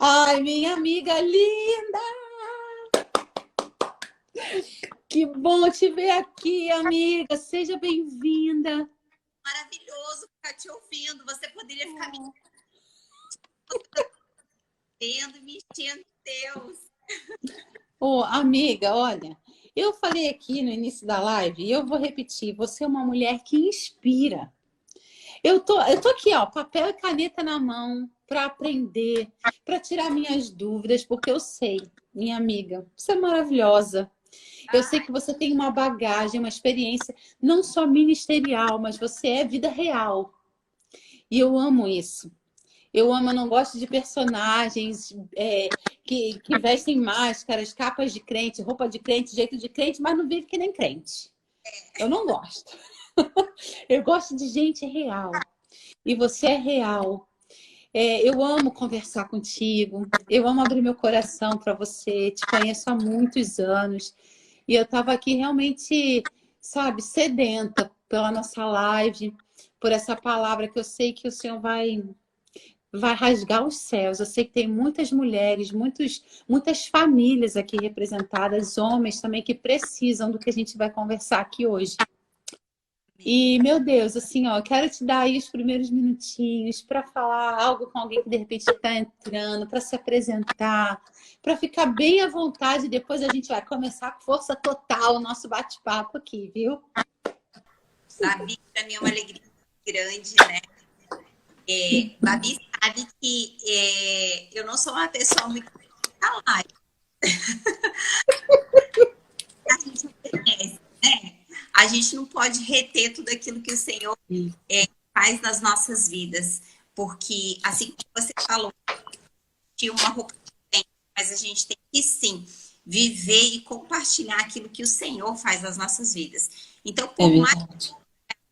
Ai, minha amiga linda! Que bom te ver aqui, amiga. Seja bem-vinda. Maravilhoso ficar te ouvindo. Você poderia ficar me vendo e me enchendo de Deus. Ô, amiga, olha, eu falei aqui no início da live e eu vou repetir. Você é uma mulher que inspira. Eu tô aqui, ó, papel e caneta na mão para aprender, para tirar minhas dúvidas, porque eu sei, minha amiga, você é maravilhosa. Eu sei que você tem uma bagagem, uma experiência, não só ministerial, mas você é vida real. E eu amo isso. Eu não gosto de personagens que vestem máscaras, capas de crente, roupa de crente, jeito de crente, mas não vive que nem crente. Eu não gosto. Eu gosto de gente real. E você é real. Eu amo conversar contigo. Eu amo abrir meu coração para você. Te conheço há muitos anos. E eu estava aqui realmente, sabe, sedenta pela nossa live, por essa palavra que eu sei que o Senhor vai rasgar os céus. Eu sei que tem muitas mulheres, muitas famílias aqui representadas, homens também que precisam do que a gente vai conversar aqui hoje. E, meu Deus, assim, ó, eu quero te dar aí os primeiros minutinhos para falar algo com alguém que de repente está entrando, para se apresentar, para ficar bem à vontade. Depois a gente vai começar com força total o nosso bate-papo aqui, viu? Babi, para mim é uma alegria grande, né? Babi sabe que eu não sou uma pessoa muito calada. A gente conhece, né? A gente não pode reter tudo aquilo que o Senhor faz nas nossas vidas. Porque, assim como você falou, tinha uma roupa diferente, mas a gente tem que, sim, viver e compartilhar aquilo que o Senhor faz nas nossas vidas. Então, É por mais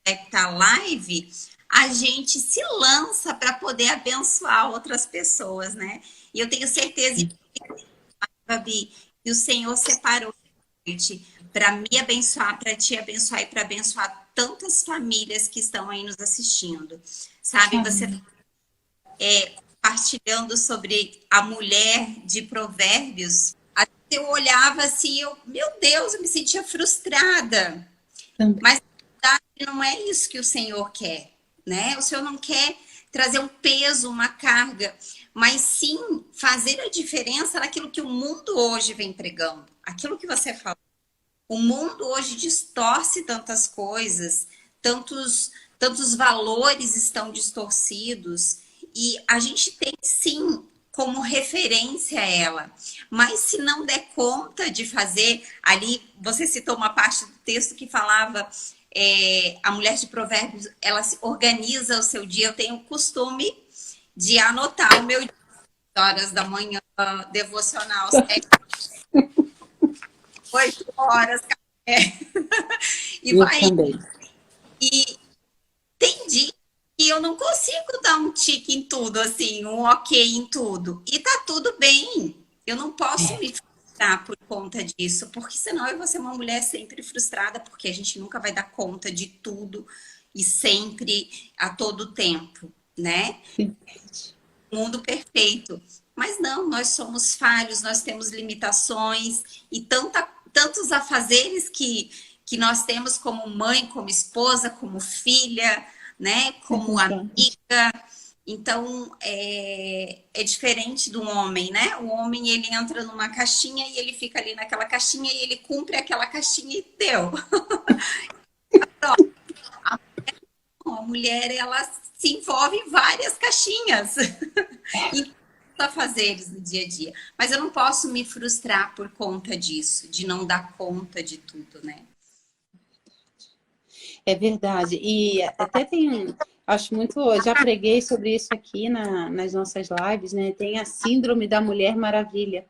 verdade. tá live, a gente se lança para poder abençoar outras pessoas, né? E eu tenho certeza, Babi, que o Senhor separou para me abençoar, para te abençoar e para abençoar tantas famílias que estão aí nos assistindo. Sabe, você compartilhando sobre a mulher de Provérbios, eu olhava assim, meu Deus, eu me sentia frustrada. Mas na verdade, não é isso que o Senhor quer, né? O Senhor não quer trazer um peso, uma carga, mas sim fazer a diferença naquilo que o mundo hoje vem pregando. Aquilo que você falou. O mundo hoje distorce tantas coisas, tantos valores estão distorcidos, e a gente tem sim como referência ela. Mas se não der conta de fazer, ali você citou uma parte do texto que falava a mulher de Provérbios, ela se organiza o seu dia. Eu tenho o costume de anotar o meu dia, horas da manhã, devocional, 7, 8 horas, e Eu vai. também. E tem dia que eu não consigo dar um tique em tudo, assim, um ok em tudo. E tá tudo bem. Eu não posso me frustrar por conta disso, porque senão eu vou ser uma mulher sempre frustrada, porque a gente nunca vai dar conta de tudo e sempre, a todo tempo, né? Mundo perfeito. Mas não, nós somos falhos, nós temos limitações e tantos afazeres que nós temos como mãe, como esposa, como filha, né? Como amiga. Então, é diferente do homem, né? O homem, ele entra numa caixinha e ele fica ali naquela caixinha e ele cumpre aquela caixinha e deu. A mulher, ela se envolve em várias caixinhas. E afazeres no dia a dia. Mas eu não posso me frustrar por conta disso, de não dar conta de tudo, né? É verdade. E até tem, acho muito, já preguei sobre isso aqui nas nossas lives, né? Tem a síndrome da Mulher Maravilha.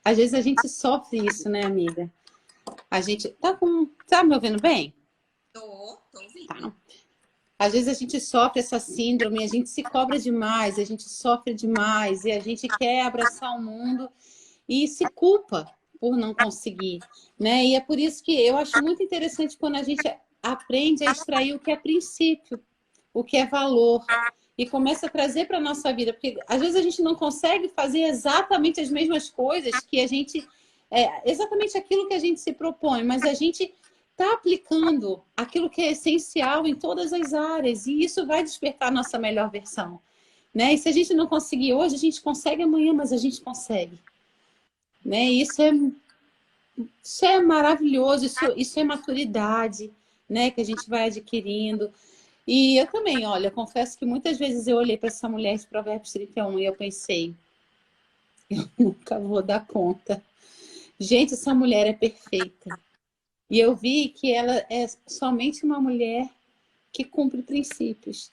Às vezes a gente sofre isso, né, amiga? A gente tá me ouvindo bem? Tô ouvindo. Tá. Às vezes a gente sofre essa síndrome, a gente se cobra demais, a gente sofre demais e a gente quer abraçar o mundo e se culpa por não conseguir, né? E é por isso que eu acho muito interessante quando a gente aprende a extrair o que é princípio, o que é valor. e começa a trazer para a nossa vida. Porque às vezes a gente não consegue fazer exatamente as mesmas coisas que a gente... exatamente aquilo que a gente se propõe, mas a gente está aplicando aquilo que é essencial em todas as áreas. E isso vai despertar a nossa melhor versão, né? E se a gente não conseguir hoje, a gente consegue amanhã, mas a gente consegue, né? E isso é maravilhoso, isso é maturidade, né? Que a gente vai adquirindo. E eu também, olha, confesso que muitas vezes eu olhei para essa mulher de Provérbios 31 e eu pensei, eu nunca vou dar conta. Gente, essa mulher é perfeita. E eu vi que ela é somente uma mulher que cumpre princípios.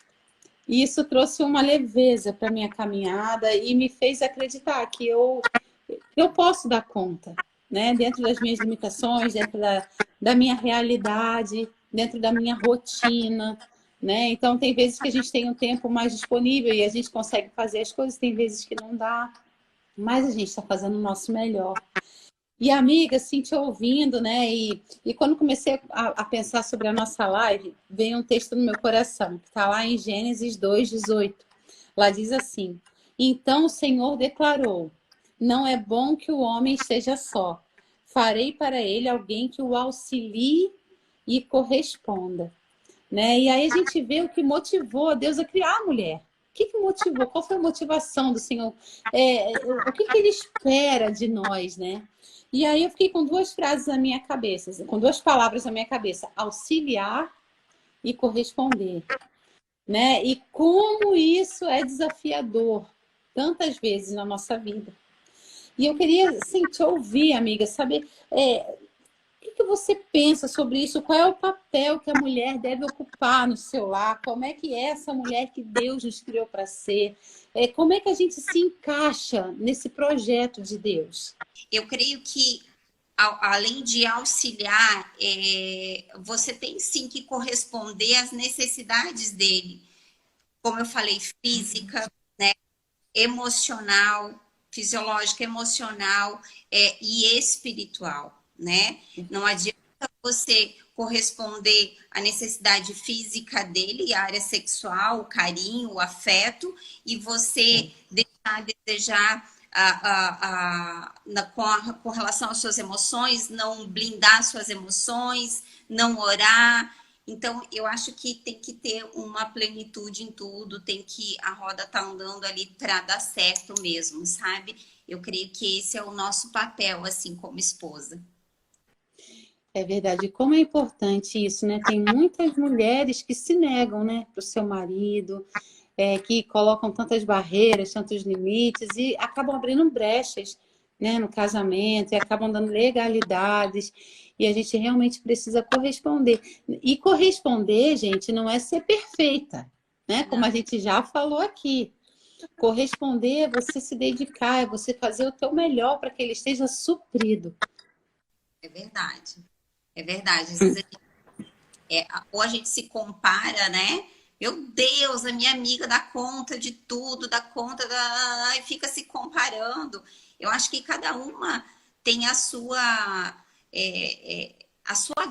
E isso trouxe uma leveza para a minha caminhada e me fez acreditar que eu posso dar conta, né? Dentro das minhas limitações, dentro da minha realidade, dentro da minha rotina, né? Então, tem vezes que a gente tem um tempo mais disponível e a gente consegue fazer as coisas, tem vezes que não dá, mas a gente está fazendo o nosso melhor. E amiga, assim, te ouvindo, né? E quando comecei a pensar sobre a nossa live, veio um texto no meu coração, que está lá em Gênesis 2:18. Lá diz assim: Então o Senhor declarou: Não é bom que o homem esteja só. Farei para ele alguém que o auxilie e corresponda. Né? E aí a gente vê o que motivou Deus a criar a mulher. O que motivou? Qual foi a motivação do Senhor? O que Ele espera de nós, né? E aí eu fiquei com duas frases na minha cabeça, com duas palavras na minha cabeça: auxiliar e corresponder, né? E como isso é desafiador tantas vezes na nossa vida. E eu queria, assim, te ouvir, amiga, saber o que você pensa sobre isso? Qual é o papel que a mulher deve ocupar no seu lar? Como é que é essa mulher que Deus nos criou para ser? Como é que a gente se encaixa nesse projeto de Deus? Eu creio que, além de auxiliar, você tem sim que corresponder às necessidades dele. Como eu falei, física, né, emocional, fisiológica, emocional e espiritual, né? Não adianta você corresponder à necessidade física dele, a área sexual, o carinho, o afeto, e você deixar de desejar com relação às suas emoções, não blindar suas emoções, não orar. Então, eu acho que tem que ter uma plenitude em tudo, a roda tá andando ali para dar certo mesmo, sabe? Eu creio que esse é o nosso papel, assim, como esposa. É verdade. Como é importante isso, né? Tem muitas mulheres que se negam, né, para o seu marido, que colocam tantas barreiras, tantos limites e acabam abrindo brechas, né, no casamento e acabam dando legalidades. E a gente realmente precisa corresponder. E corresponder, gente, não é ser perfeita, né? Como a gente já falou aqui. Corresponder é você se dedicar, é você fazer o teu melhor para que ele esteja suprido. É verdade. É verdade. Às vezes ou a gente se compara, né? Meu Deus, a minha amiga dá conta de tudo, dá conta da... e fica se comparando. Eu acho que cada uma tem a sua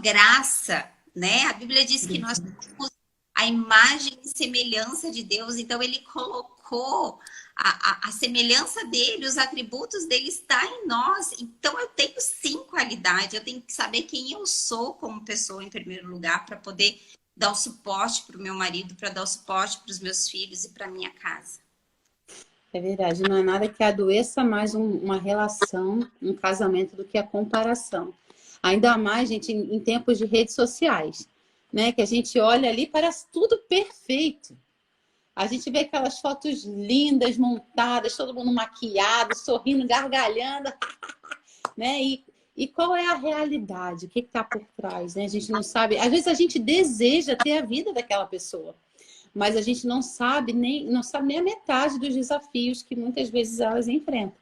graça, né? A Bíblia diz que nós somos a imagem e semelhança de Deus, então ele colocou a semelhança dele, os atributos dele está em nós. Então eu tenho sim qualidade, eu tenho que saber quem eu sou como pessoa em primeiro lugar para poder dar o suporte para o meu marido, para dar o suporte para os meus filhos e para minha casa. É verdade, não é nada que adoeça mais uma relação, um casamento, do que a comparação. Ainda mais, gente, em tempos de redes sociais, né? Que a gente olha ali, parece tudo perfeito. A gente vê aquelas fotos lindas, montadas, todo mundo maquiado, sorrindo, gargalhando, né? E qual é a realidade? O que está por trás, né? A gente não sabe. Às vezes a gente deseja ter a vida daquela pessoa, mas a gente não sabe nem a metade dos desafios que muitas vezes elas enfrentam.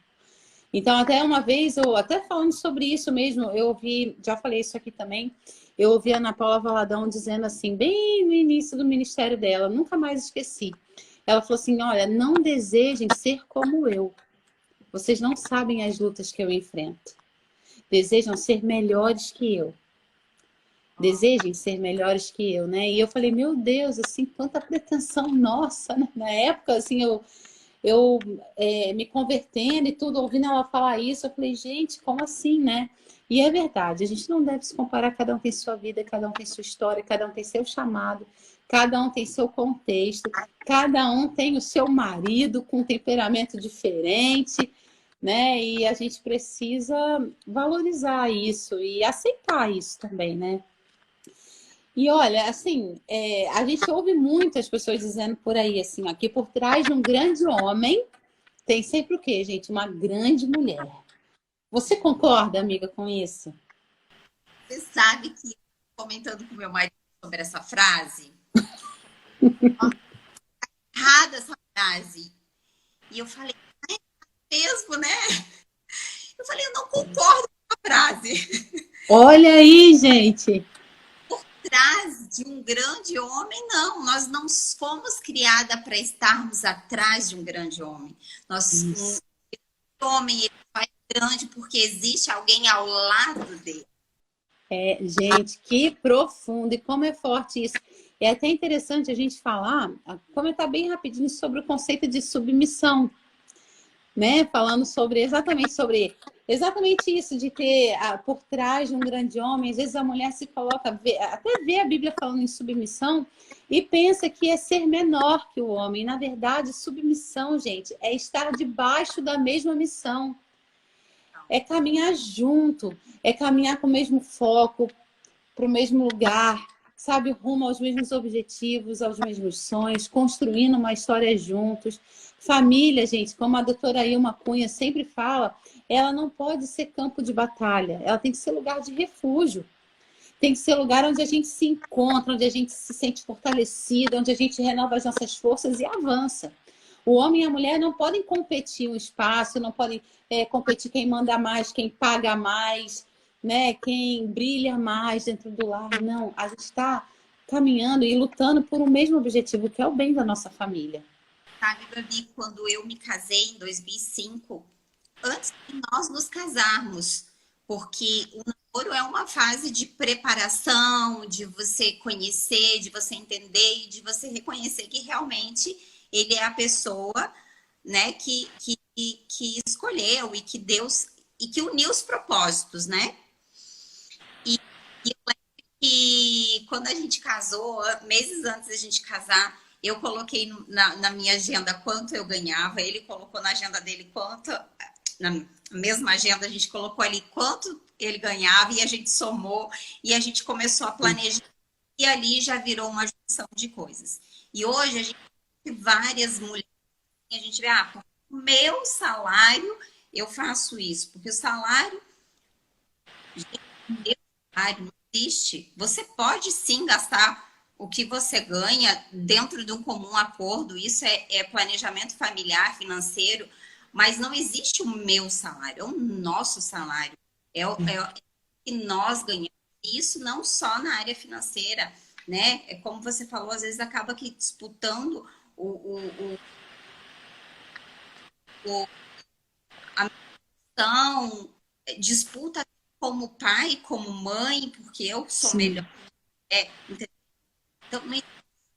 Então, até uma vez, até falando sobre isso mesmo, eu ouvi, já falei isso aqui também, eu ouvi a Ana Paula Valadão dizendo assim, bem no início do ministério dela, nunca mais esqueci. Ela falou assim, olha, não desejem ser como eu. Vocês não sabem as lutas que eu enfrento. Desejam ser melhores que eu. desejem ser melhores que eu, né? E eu falei, meu Deus, assim, quanta pretensão nossa, né? Na época, assim, eu me convertendo e tudo, ouvindo ela falar isso, eu falei, gente, como assim, né? E é verdade, a gente não deve se comparar, cada um tem sua vida, cada um tem sua história, cada um tem seu chamado, cada um tem seu contexto, cada um tem o seu marido com um temperamento diferente, né? E a gente precisa valorizar isso e aceitar isso também, né? E olha, assim, a gente ouve muitas pessoas dizendo por aí, assim, ó, que por trás de um grande homem tem sempre o quê, gente? Uma grande mulher. Você concorda, amiga, com isso? Você sabe que, comentando com meu marido sobre essa frase, errada essa frase. E eu falei, é mesmo, né? Eu falei, eu não concordo com a frase. Olha aí, gente. Por trás de um grande homem, não. Nós não fomos criadas para estarmos atrás de um grande homem. Um homem ele faz grande porque existe alguém ao lado dele. Gente, que profundo e como é forte isso. É até interessante a gente falar, comentar bem rapidinho sobre o conceito de submissão, né? Falando sobre exatamente isso, de ter por trás de um grande homem, às vezes a mulher se coloca, até vê a Bíblia falando em submissão e pensa que é ser menor que o homem. Na verdade, submissão, gente, é estar debaixo da mesma missão. É caminhar junto, é caminhar com o mesmo foco, para o mesmo lugar, sabe, rumo aos mesmos objetivos, aos mesmos sonhos, construindo uma história juntos. Família, gente, como a doutora Ilma Cunha sempre fala, ela não pode ser campo de batalha, ela tem que ser lugar de refúgio. Tem que ser lugar onde a gente se encontra, onde a gente se sente fortalecida, onde a gente renova as nossas forças e avança. O homem e a mulher não podem competir um espaço, não podem competir quem manda mais, quem paga mais, né? Quem brilha mais dentro do lar. Não, a gente está caminhando e lutando por um mesmo objetivo, que é o bem da nossa família. Sabe, Gabi, quando eu me casei em 2005, antes de nós nos casarmos, porque o namoro é uma fase de preparação, de você conhecer, de você entender e de você reconhecer que realmente ele é a pessoa, né, que escolheu e que Deus e que uniu os propósitos, né? E eu lembro que quando a gente casou, meses antes da gente casar, eu coloquei na minha agenda quanto eu ganhava, ele colocou na agenda dele quanto, na mesma agenda a gente colocou ali quanto ele ganhava e a gente somou e a gente começou a planejar e ali já virou uma junção de coisas. E hoje a gente tem várias mulheres, a gente vê, por o meu salário eu faço isso, porque o salário, gente, o salário não existe. Você pode sim gastar o que você ganha dentro de um comum acordo, isso é planejamento familiar, financeiro, mas não existe o meu salário, é o nosso salário, é o que nós ganhamos. Isso não só na área financeira, né? É como você falou, às vezes acaba que disputando a missão, disputa como pai, como mãe, porque eu sou melhor. Então, não é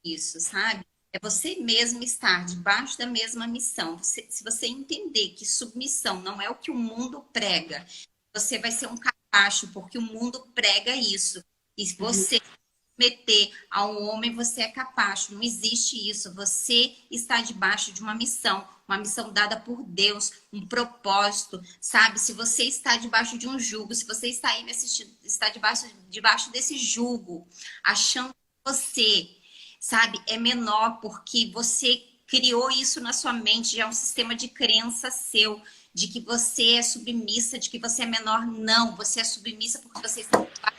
isso, sabe? É você mesmo estar debaixo da mesma missão. Se você entender que submissão não é o que o mundo prega, você vai ser um capacho, porque o mundo prega isso. E se você submeter a um homem, você é capacho. Não existe isso. Você está debaixo de uma missão dada por Deus, um propósito, sabe? Se você está debaixo de um jugo, se você está aí me assistindo, está debaixo desse jugo, achando que você, sabe, é menor porque você criou isso na sua mente, já é um sistema de crença seu, de que você é submissa, de que você é menor. Não, você é submissa porque você está debaixo.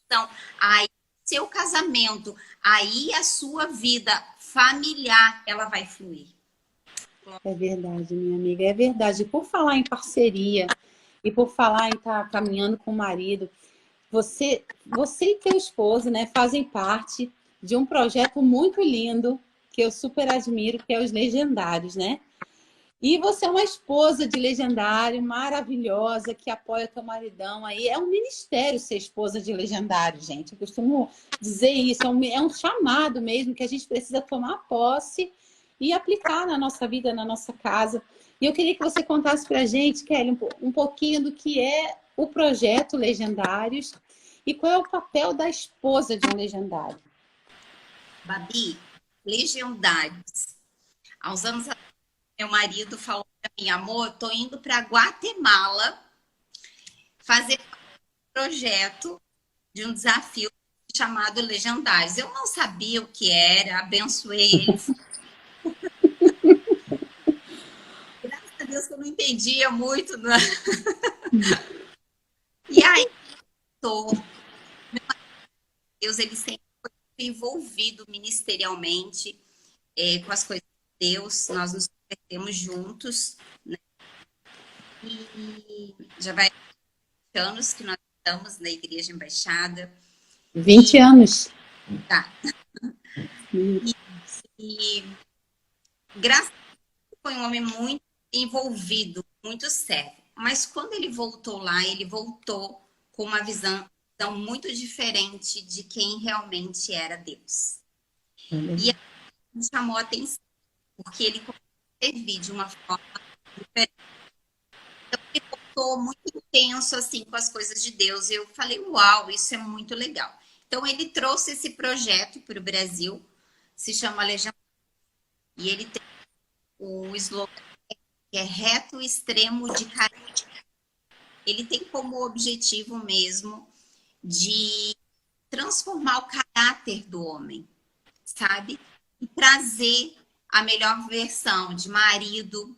Então, aí seu casamento, aí a sua vida familiar, ela vai fluir. É verdade, minha amiga, é verdade. Por falar em parceria e por falar em estar caminhando com o marido, você e teu esposo, né, fazem parte de um projeto muito lindo que eu super admiro, que é os Legendários, né? E você é uma esposa de legendário, maravilhosa, que apoia teu maridão aí. É um ministério ser esposa de legendário, gente. Eu costumo dizer isso, é um chamado mesmo que a gente precisa tomar posse e aplicar na nossa vida, na nossa casa. E eu queria que você contasse pra gente, Kelly, um pouquinho do que é o projeto Legendários e qual é o papel da esposa de um legendário. Babi, Legendários. Há uns anos atrás, meu marido falou para mim, amor, tô indo para Guatemala fazer um projeto de um desafio chamado Legendários. Eu não sabia o que era, abençoei ele. Graças a Deus que eu não entendia muito. Né? E aí, Deus, ele sempre foi envolvido ministerialmente com as coisas de Deus. Nós nos convertemos juntos, né? E já vai 20 anos que nós estamos na Igreja Embaixada. 20 anos. Tá. E graças a Deus foi um homem muito envolvido, muito sério. Mas quando ele voltou lá, ele voltou com uma visão muito diferente de quem realmente era Deus. E a gente chamou a atenção, porque ele começou a servir de uma forma diferente. Então, ele voltou muito intenso assim com as coisas de Deus. E eu falei, uau, isso é muito legal. Então, ele trouxe esse projeto para o Brasil, se chama Legião. E ele tem o slogan que é reto extremo de caráter. Ele tem como objetivo mesmo de transformar o caráter do homem, sabe? E trazer a melhor versão de marido,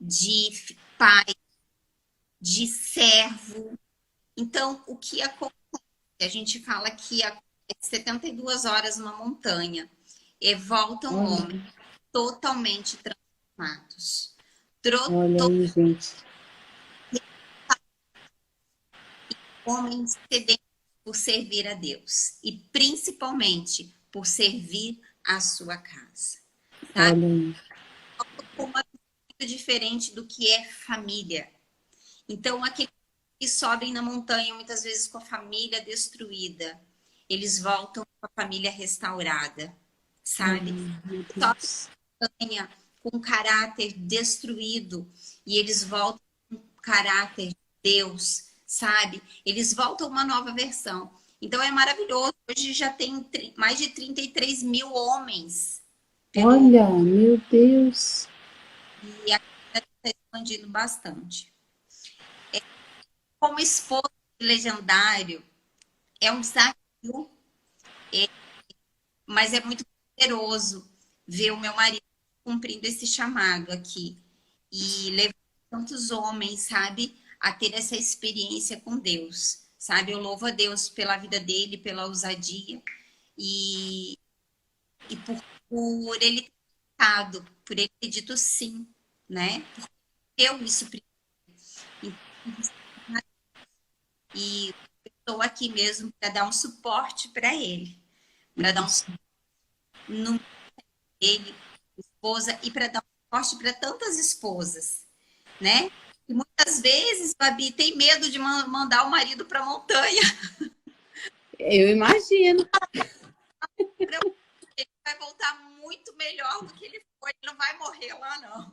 de pai, de servo. Então, o que acontece? A gente fala que é 72 horas numa montanha e voltam homens totalmente transformados. Olha aí, gente. Homens sedentos por servir a Deus e principalmente por servir a sua casa. Tá? Olha aí. Uma muito diferente do que é família. Então, aqueles que sobem na montanha, muitas vezes com a família destruída, eles voltam com a família restaurada, sabe? Sobem na montanha com caráter destruído e eles voltam com caráter de Deus, sabe? Eles voltam uma nova versão. Então é maravilhoso. Hoje já tem mais de 33 mil homens. Olha, meu Deus. E a comunidade está expandindo bastante. Como esposa de legendário, é um desafio, mas é muito poderoso ver o meu marido cumprindo esse chamado aqui e levar tantos homens, sabe, a ter essa experiência com Deus, sabe? Eu louvo a Deus pela vida dele, pela ousadia e por ele ter dado, por ele ter dito sim, né? Porque eu isso e estou aqui mesmo para dar um suporte para ele, para dar um suporte no ele, esposa, e para dar um suporte para tantas esposas, né? E muitas vezes, Babi, tem medo de mandar o marido para a montanha. Eu imagino. Ele vai voltar muito melhor do que ele foi. Ele não vai morrer lá, não.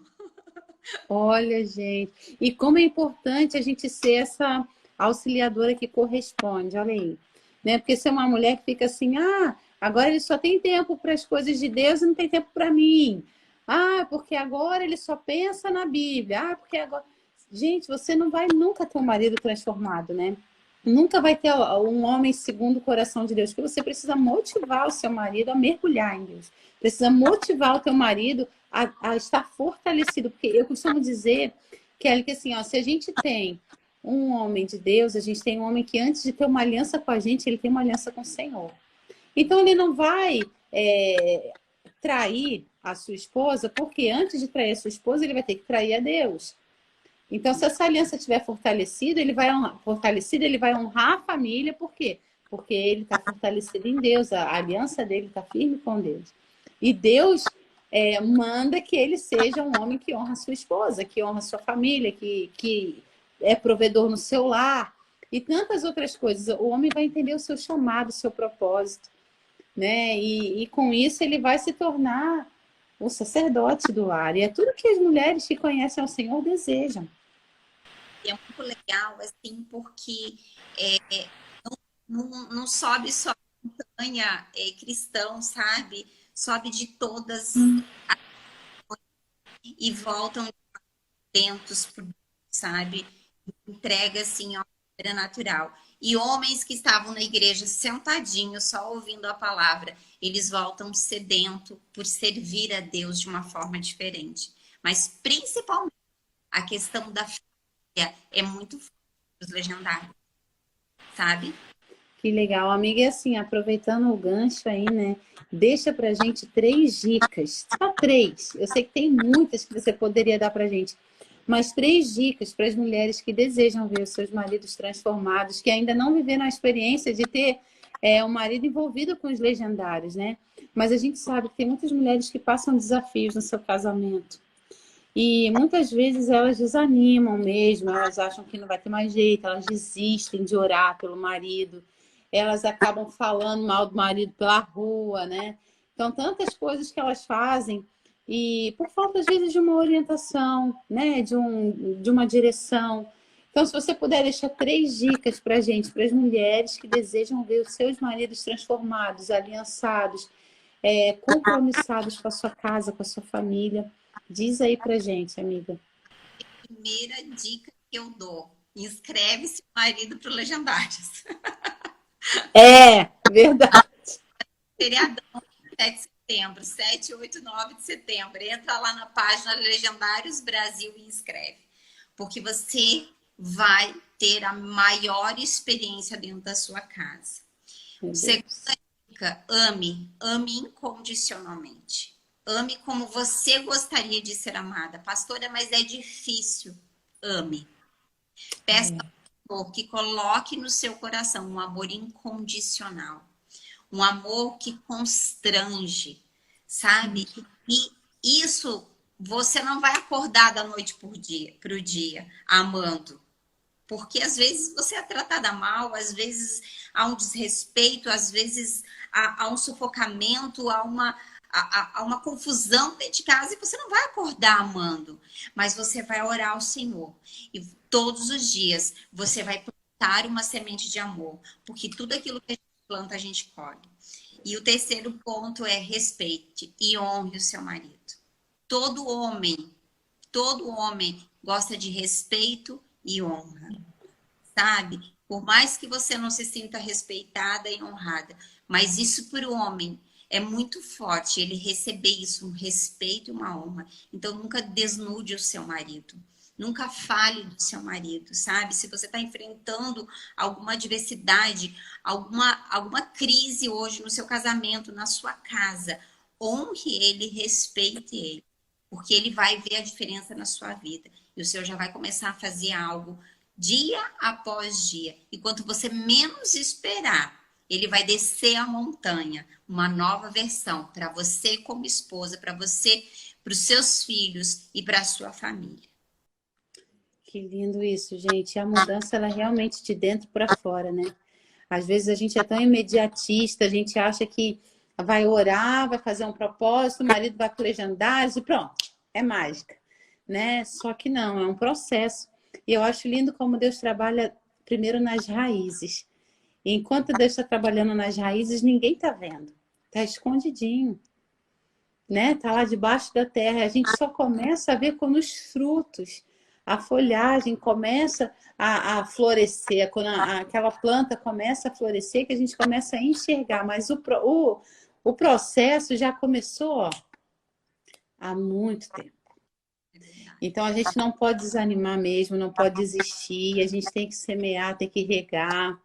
Olha, gente. E como é importante a gente ser essa auxiliadora que corresponde. Olha aí. Né? Porque se é uma mulher que fica assim, agora ele só tem tempo para as coisas de Deus e não tem tempo para mim. Porque agora ele só pensa na Bíblia. Porque agora... Gente, você não vai nunca ter um marido transformado, né? Nunca vai ter um homem segundo o coração de Deus. Porque você precisa motivar o seu marido a mergulhar em Deus. Precisa motivar o teu marido a estar fortalecido. Porque eu costumo dizer, Kelly, que assim, ó, se a gente tem um homem de Deus, a gente tem um homem que antes de ter uma aliança com a gente, ele tem uma aliança com o Senhor. Então ele não vai trair a sua esposa, porque antes de trair a sua esposa, ele vai ter que trair a Deus. Então, se essa aliança estiver fortalecida, ele vai honrar a família, por quê? Porque ele está fortalecido em Deus, a aliança dele está firme com Deus. E Deus manda que ele seja um homem que honra a sua esposa, que honra a sua família, que é provedor no seu lar e tantas outras coisas. O homem vai entender o seu chamado, o seu propósito, né? E com isso ele vai se tornar o sacerdote do lar. E é tudo que as mulheres que conhecem ao Senhor desejam. E é muito legal, assim, porque não sobe só a montanha cristão, sabe? Sobe de todas e voltam atentos, sabe? Entrega, assim, ó, natural. E homens que estavam na igreja sentadinhos, só ouvindo a palavra, eles voltam sedento por servir a Deus de uma forma diferente. Mas, principalmente, a questão da família é muito forte dos legendários, sabe? Que legal, amiga. E assim, aproveitando o gancho aí, né? Deixa pra gente 3 dicas. Só 3. Eu sei que tem muitas que você poderia dar pra gente. Mas 3 dicas para as mulheres que desejam ver os seus maridos transformados, que ainda não viveram a experiência de ter um marido envolvido com os legendários, né? Mas a gente sabe que tem muitas mulheres que passam desafios no seu casamento. E muitas vezes elas desanimam mesmo, elas acham que não vai ter mais jeito, elas desistem de orar pelo marido, elas acabam falando mal do marido pela rua, né? Então, tantas coisas que elas fazem e por falta, às vezes, de uma orientação, né? De uma direção. Então, se você puder deixar 3 dicas para a gente, para as mulheres que desejam ver os seus maridos transformados, aliançados, compromissados com a sua casa, com a sua família, diz aí pra gente, amiga. Primeira dica que eu dou: inscreve seu marido para o Legendários. É, verdade. Feriadão, 7 de setembro, 7, 8, 9 de setembro. Entra lá na página Legendários Brasil e inscreve. Porque você vai ter a maior experiência dentro da sua casa. Segunda dica: ame incondicionalmente. Ame como você gostaria de ser amada. Pastora, mas é difícil. Ame. Peça ao Senhor que coloque no seu coração um amor incondicional. Um amor que constrange, sabe? E isso você não vai acordar da noite para o dia amando. Porque às vezes você é tratada mal, às vezes há um desrespeito, às vezes há um sufocamento, há uma confusão dentro de casa e você não vai acordar amando. Mas você vai orar ao Senhor. E todos os dias você vai plantar uma semente de amor. Porque tudo aquilo que a gente planta, a gente colhe. E o terceiro ponto é: respeite e honre o seu marido. Todo homem gosta de respeito e honra, sabe? Por mais que você não se sinta respeitada e honrada, mas isso para o homem é muito forte, ele receber isso, um respeito e uma honra. Então, nunca desnude o seu marido. Nunca fale do seu marido, sabe? Se você está enfrentando alguma adversidade, alguma crise hoje no seu casamento, na sua casa, honre ele, respeite ele. Porque ele vai ver a diferença na sua vida. E o Senhor já vai começar a fazer algo dia após dia. E quanto você menos esperar, ele vai descer a montanha, uma nova versão para você como esposa, para você, para os seus filhos e para a sua família. Que lindo isso, gente. A mudança, ela é realmente de dentro para fora, né? Às vezes a gente é tão imediatista, a gente acha que vai orar, vai fazer um propósito, o marido vai para legendários e pronto, é mágica, né? Só que não, é um processo. E eu acho lindo como Deus trabalha primeiro nas raízes. E enquanto Deus está trabalhando nas raízes, ninguém está vendo. Está escondidinho, né? Está lá debaixo da terra. A gente só começa a ver quando os frutos, a folhagem começa a florescer, quando aquela planta começa a florescer, que a gente começa a enxergar. Mas o processo já começou, ó, há muito tempo. Então, a gente não pode desanimar mesmo, não pode desistir. A gente tem que semear, tem que regar.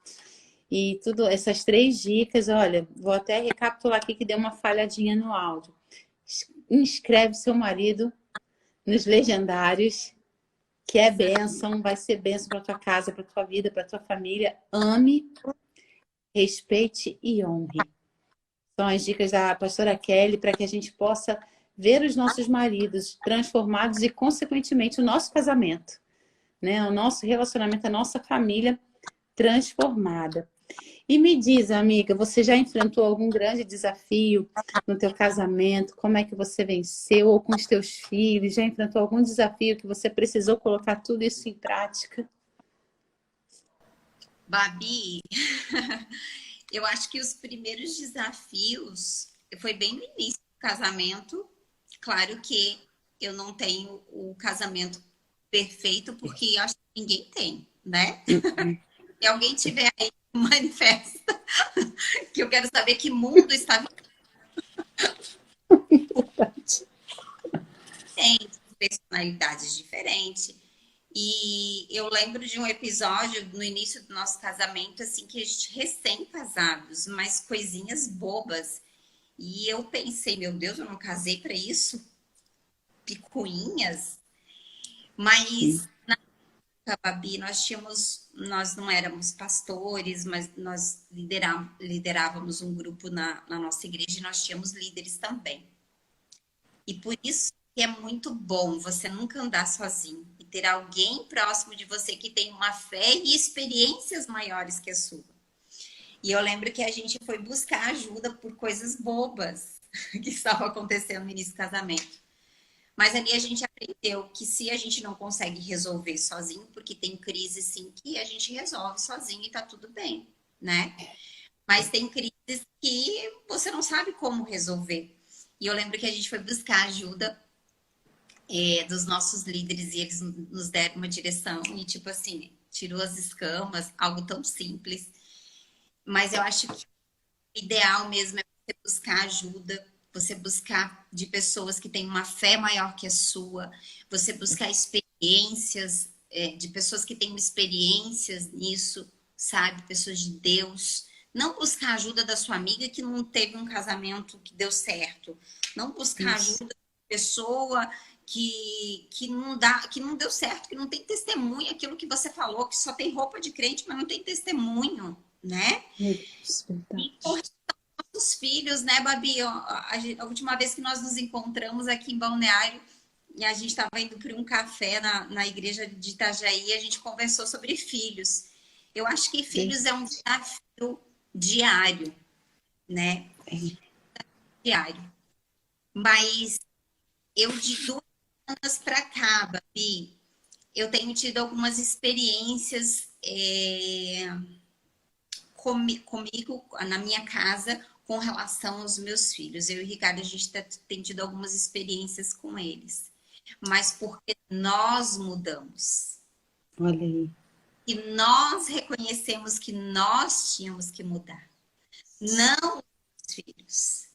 E tudo, essas 3 dicas, olha, vou até recapitular aqui que deu uma falhadinha no áudio. Inscreve seu marido nos legendários, que é bênção, vai ser bênção para tua casa, para tua vida, para tua família. Ame, respeite e honre. São as dicas da pastora Kelly para que a gente possa ver os nossos maridos transformados e, consequentemente, o nosso casamento, né? O nosso relacionamento, a nossa família transformada. E me diz, amiga, você já enfrentou algum grande desafio no teu casamento? Como é que você venceu? Ou com os teus filhos? Já enfrentou algum desafio que você precisou colocar tudo isso em prática? Babi, eu acho que os primeiros desafios foi bem no início do casamento. Claro que eu não tenho o casamento perfeito, porque eu acho que ninguém tem, né? Se alguém tiver aí, manifesta, que eu quero saber que mundo está vivendo, personalidades diferentes. E eu lembro de um episódio no início do nosso casamento, assim, que a gente recém-casados, mas coisinhas bobas. E eu pensei, meu Deus, eu não casei para isso? Picuinhas? Mas Babi, nós não éramos pastores, mas nós liderávamos um grupo na nossa igreja e nós tínhamos líderes também. E por isso que é muito bom você nunca andar sozinho e ter alguém próximo de você que tem uma fé e experiências maiores que a sua. E eu lembro que a gente foi buscar ajuda por coisas bobas que estavam acontecendo no início do casamento. Mas ali a gente aprendeu que se a gente não consegue resolver sozinho, porque tem crise sim que a gente resolve sozinho e tá tudo bem, né? Mas tem crises que você não sabe como resolver. E eu lembro que a gente foi buscar ajuda dos nossos líderes e eles nos deram uma direção e tipo assim, tirou as escamas, algo tão simples. Mas eu acho que o ideal mesmo é você buscar ajuda, você buscar de pessoas que têm uma fé maior que a sua, você buscar experiências de pessoas que têm experiências nisso, sabe? Pessoas de Deus. Não buscar ajuda da sua amiga que não teve um casamento que deu certo. Não buscar ajuda da pessoa que não deu certo, que não tem testemunho, aquilo que você falou, que só tem roupa de crente, mas não tem testemunho, né? E com os filhos, né, Babi? A última vez que nós nos encontramos aqui em Balneário, e a gente estava indo para um café na igreja de Itajaí, a gente conversou sobre filhos. Eu acho que filhos é um desafio diário, né? Diário. Mas eu, de 2 anos para cá, Babi, eu tenho tido algumas experiências comigo, na minha casa, com relação aos meus filhos. Eu e o Ricardo, a gente tem tido algumas experiências com eles. Mas porque nós mudamos. Olha aí. E nós reconhecemos que nós tínhamos que mudar. Não os filhos.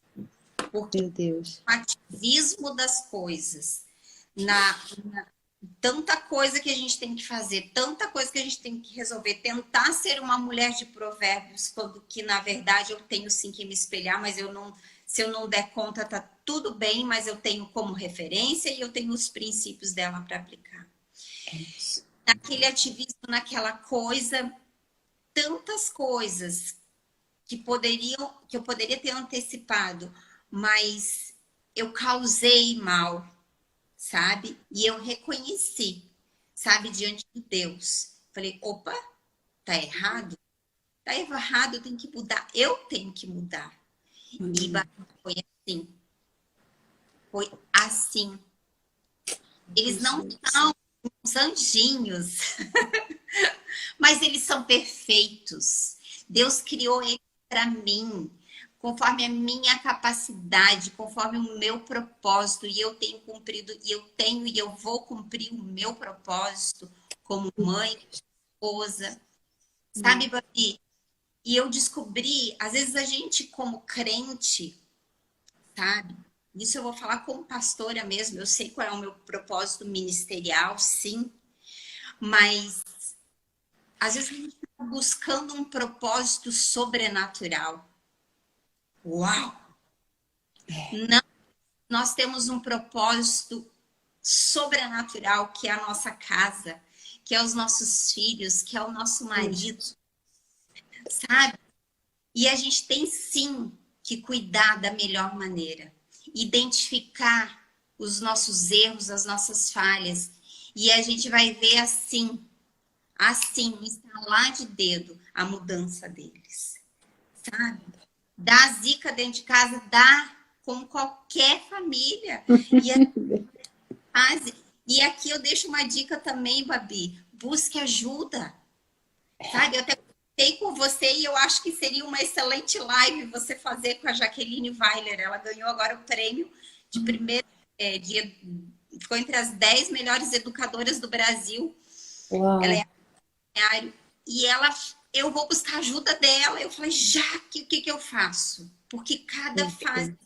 Porque meu Deus, o ativismo das coisas, tanta coisa que a gente tem que fazer, tanta coisa que a gente tem que resolver, tentar ser uma mulher de provérbios, quando que na verdade eu tenho sim que me espelhar, mas se eu não der conta, tá tudo bem, mas eu tenho como referência e eu tenho os princípios dela para aplicar. Naquele ativismo, naquela coisa, tantas coisas que eu poderia ter antecipado, mas eu causei mal, sabe? E eu reconheci, sabe, diante de Deus. Falei, opa, tá errado? Tá errado, eu tenho que mudar. Eu tenho que mudar. E foi assim. Foi assim. Eles não são uns anjinhos, mas eles são perfeitos. Deus criou eles para mim, conforme a minha capacidade, conforme o meu propósito, e eu tenho cumprido, e eu vou cumprir o meu propósito como mãe, esposa, sabe, Babi? E eu descobri, às vezes a gente como crente, sabe? Isso eu vou falar como pastora mesmo, eu sei qual é o meu propósito ministerial, sim, mas às vezes a gente está buscando um propósito sobrenatural. Uau! Não, nós temos um propósito sobrenatural, que é a nossa casa, que é os nossos filhos, que é o nosso marido, sabe? E a gente tem sim que cuidar da melhor maneira. identificar os nossos erros, as nossas falhas. E a gente vai ver assim, no estalar de dedo, a mudança deles. Sabe? Dá zica dentro de casa, dá com qualquer família. E aqui eu deixo uma dica também, Babi. Busque ajuda. Sabe? Eu até comentei com você e eu acho que seria uma excelente live você fazer com a Jaqueline Weiler. Ela ganhou agora o prêmio de primeiro dia. Ficou entre as 10 melhores educadoras do Brasil. Uau. Ela é e eu vou buscar ajuda dela. Eu falei, Jaque, o que eu faço? Porque cada fase.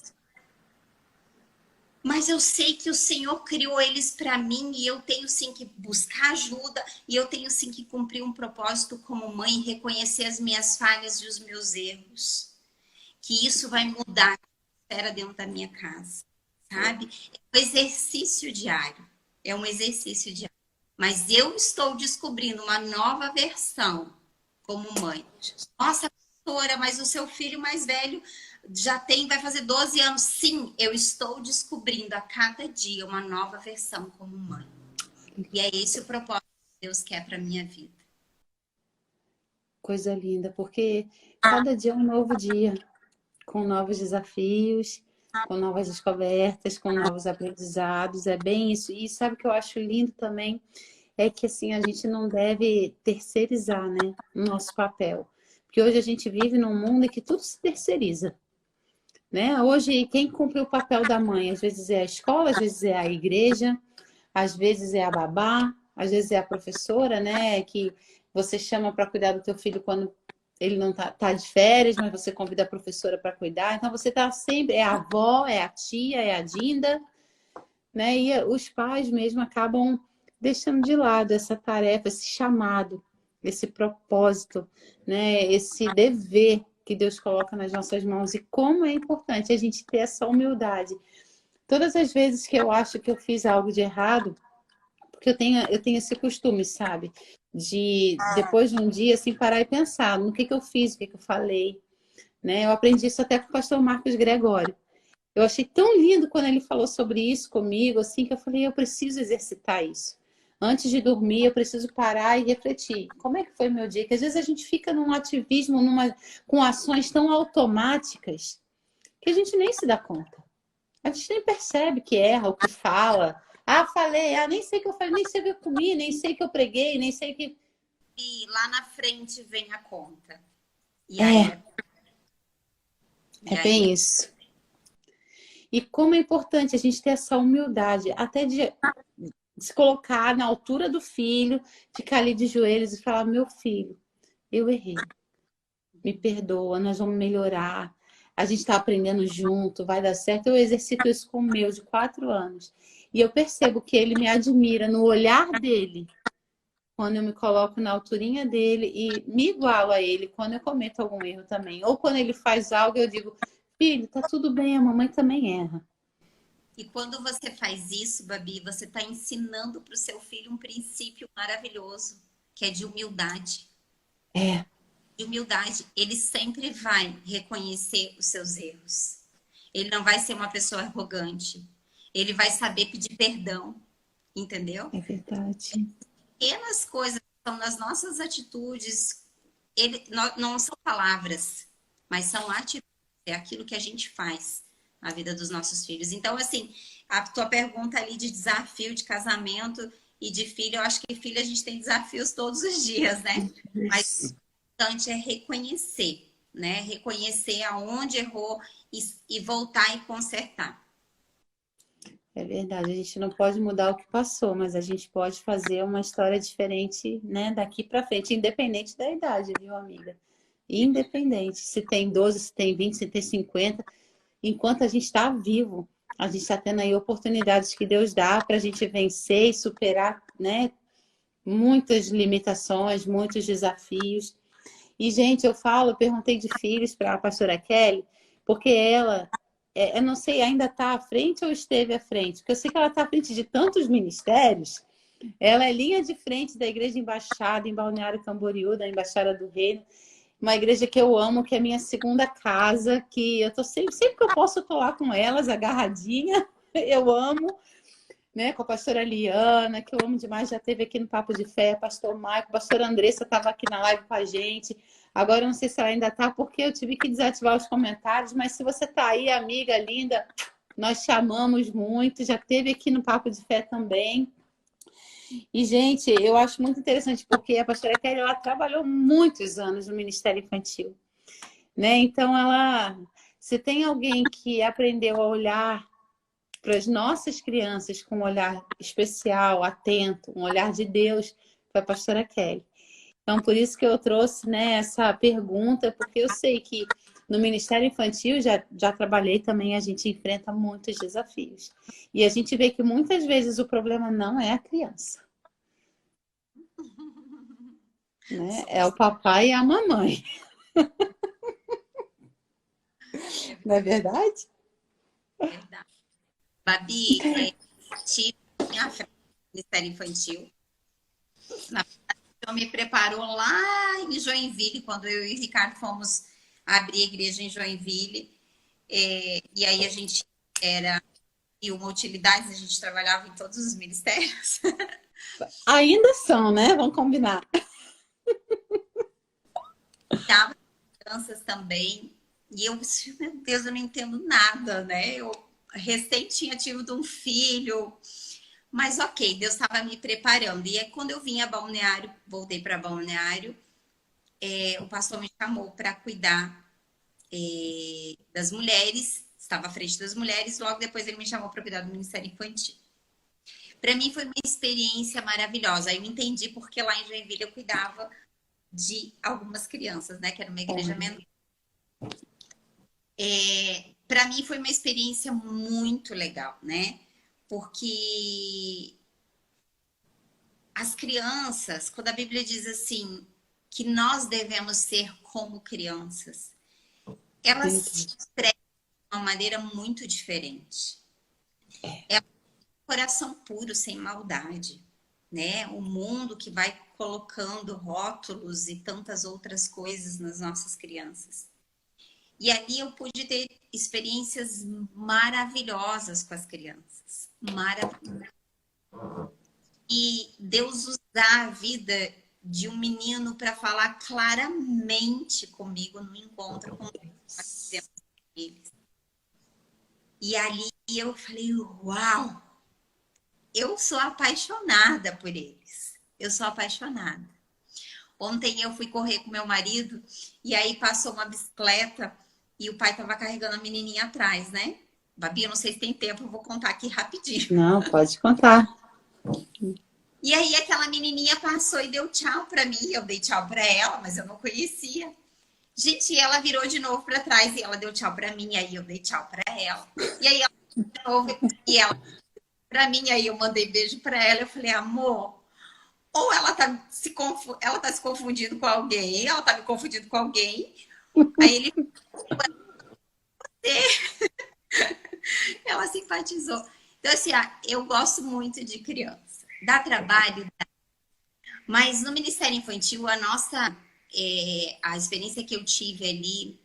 Mas eu sei que o Senhor criou eles para mim e eu tenho sim que buscar ajuda e eu tenho sim que cumprir um propósito como mãe, reconhecer as minhas falhas e os meus erros. Que isso vai mudar a esfera dentro da minha casa, sabe? É um exercício diário. É um exercício diário. Mas eu estou descobrindo uma nova versão como mãe. Nossa, pastora, mas o seu filho mais velho vai fazer 12 anos. Sim, eu estou descobrindo a cada dia uma nova versão como mãe. E é esse o propósito que Deus quer para minha vida. Coisa linda, porque cada dia é um novo dia, com novos desafios, com novas descobertas, com novos aprendizados. É bem isso. E sabe o que eu acho lindo também? É que assim, a gente não deve terceirizar, né, o nosso papel. Porque hoje a gente vive num mundo em que tudo se terceiriza. Né? Hoje, quem cumpre o papel da mãe? Às vezes é a escola, às vezes é a igreja, às vezes é a babá, às vezes é a professora, né? Que você chama para cuidar do teu filho quando ele não tá de férias, mas você convida a professora para cuidar. Então, você tá sempre... É a avó, é a tia, é a dinda, né? E os pais mesmo acabam deixando de lado essa tarefa, esse chamado, esse propósito, né? Esse dever que Deus coloca nas nossas mãos e como é importante a gente ter essa humildade. Todas as vezes que eu acho que eu fiz algo de errado, porque eu tenho esse costume, sabe? De, depois de um dia, assim, parar e pensar no que eu fiz, o que eu falei, né? Eu aprendi isso até com o pastor Marcos Gregório. Eu achei tão lindo quando ele falou sobre isso comigo, assim, que eu falei, eu preciso exercitar isso. Antes de dormir, eu preciso parar e refletir. Como é que foi meu dia? Que às vezes a gente fica num ativismo, com ações tão automáticas, que a gente nem se dá conta. A gente nem percebe que erra, o que fala. Ah, falei, nem sei o que eu falei, nem sei o que eu comi, nem sei o que eu preguei, nem sei o que... E lá na frente vem a conta. E aí é bem isso. E como é importante a gente ter essa humildade, até de se colocar na altura do filho, ficar ali de joelhos e falar, meu filho, eu errei. Me perdoa, nós vamos melhorar. A gente está aprendendo junto, vai dar certo. Eu exercito isso com o meu, de 4 anos. E eu percebo que ele me admira no olhar dele, quando eu me coloco na alturinha dele e me igualo a ele quando eu cometo algum erro também. Ou quando ele faz algo, eu digo, filho, tá tudo bem, a mamãe também erra. E quando você faz isso, Babi, você está ensinando para o seu filho um princípio maravilhoso, que é de humildade. De humildade. Ele sempre vai reconhecer os seus erros. Ele não vai ser uma pessoa arrogante. Ele vai saber pedir perdão, entendeu? É verdade. Pequenas coisas são nas nossas atitudes. Não são palavras, mas são atitudes. É aquilo que a gente faz na vida dos nossos filhos. Então, assim, a tua pergunta ali de desafio de casamento e de filho, eu acho que filho a gente tem desafios todos os dias, né? Mas o importante é reconhecer, né? Reconhecer aonde errou e voltar e consertar. É verdade, a gente não pode mudar o que passou, mas a gente pode fazer uma história diferente, né, daqui para frente, independente da idade, viu, amiga? Independente, se tem 12, se tem 20, se tem 50, enquanto a gente está vivo, a gente está tendo aí oportunidades que Deus dá para a gente vencer e superar, né, muitas limitações, muitos desafios. E, gente, eu perguntei de filhos para a pastora Kelly, porque ela, eu não sei, ainda está à frente ou esteve à frente? Porque eu sei que ela está à frente de tantos ministérios. Ela é linha de frente da Igreja Embaixada, em Balneário Camboriú, da Embaixada do Reino. uma igreja que eu amo, que é a minha segunda casa, que eu tô sempre que eu posso, eu tô lá com elas, agarradinha. Eu amo, né? Com a pastora Liana, que eu amo demais, já esteve aqui no Papo de Fé, pastor Maico, pastora Andressa estava aqui na live com a gente. Agora eu não sei se ela ainda está, porque eu tive que desativar os comentários, mas se você está aí, amiga linda, nós chamamos muito, já esteve aqui no Papo de Fé também. E, gente, eu acho muito interessante, porque a pastora Kelly, ela trabalhou muitos anos no Ministério Infantil, né? Então, se tem alguém que aprendeu a olhar para as nossas crianças com um olhar especial, atento, um olhar de Deus, foi a pastora Kelly. Então, por isso que eu trouxe, né, essa pergunta, porque eu sei que no Ministério Infantil, já trabalhei também, a gente enfrenta muitos desafios. E a gente vê que muitas vezes o problema não é a criança, né? É o papai e a mamãe. Não é verdade? Verdade. Babi, tive minha frente no Ministério Infantil. Na verdade, eu me preparou lá em Joinville, quando eu e o Ricardo fomos abrir a igreja em Joinville. E aí a gente era e uma utilidade, a gente trabalhava em todos os ministérios. Ainda são, né? Vamos combinar. Tava crianças também. E eu, meu Deus, eu não entendo nada, né? Eu recém tinha tido um filho. Mas ok, Deus estava me preparando. E aí, quando eu vim a Balneário, voltei para Balneário, o pastor me chamou para cuidar das mulheres, estava à frente das mulheres, logo depois ele me chamou para cuidar do Ministério Infantil. Para mim foi uma experiência maravilhosa. Aí eu entendi porque lá em Joinville eu cuidava de algumas crianças, né? Que era uma igreja menor. Para mim foi uma experiência muito legal, né? Porque as crianças, quando a Bíblia diz assim, que nós devemos ser como crianças, elas se expressam de uma maneira muito diferente. É um coração puro, sem maldade, né? O mundo que vai colocando rótulos e tantas outras coisas nas nossas crianças. E ali eu pude ter experiências maravilhosas com as crianças. Maravilhosas. E Deus usar a vida de um menino para falar claramente comigo no encontro com eles. E ali eu falei, uau! Eu sou apaixonada por eles. Eu sou apaixonada. Ontem eu fui correr com meu marido e aí passou uma bicicleta e o pai estava carregando a menininha atrás, né? Babi, eu não sei se tem tempo, eu vou contar aqui rapidinho. Não, pode contar. E aí aquela menininha passou e deu tchau para mim. Eu dei tchau para ela, mas eu não conhecia. Gente, ela virou de novo para trás e ela deu tchau para mim. Aí eu dei tchau para ela. E aí ela de novo e ela para mim. Aí eu mandei beijo para ela. Eu falei, amor, ou ela tá se confundindo com alguém, ela tá me confundindo com alguém. Aí ele ela simpatizou. Então, assim, eu gosto muito de criança. Dá trabalho, dá. Mas no Ministério Infantil, a experiência que eu tive ali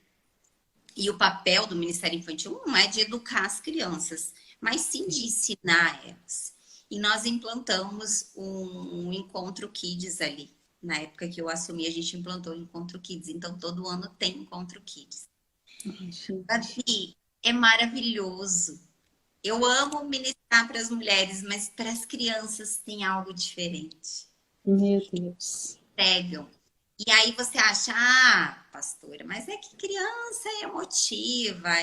e o papel do Ministério Infantil não é de educar as crianças, mas sim de ensinar elas. E nós implantamos um Encontro Kids ali. Na época que eu assumi, a gente implantou o Encontro Kids. Então, todo ano tem Encontro Kids. Babi, é maravilhoso. Eu amo ministrar para as mulheres, mas para as crianças tem algo diferente. Meu Deus. Pegam. E aí você acha, pastora, mas é que criança é emotiva,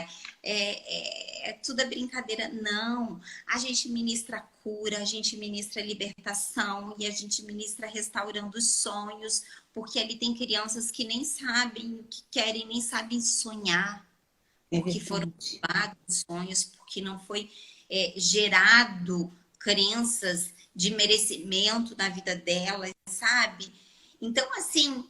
tudo é brincadeira. Não, a gente ministra cura, a gente ministra libertação e a gente ministra restaurando os sonhos, porque ali tem crianças que nem sabem o que querem, nem sabem sonhar, porque foram roubados sonhos, porque não foi gerado crenças de merecimento na vida delas, sabe? Então, assim,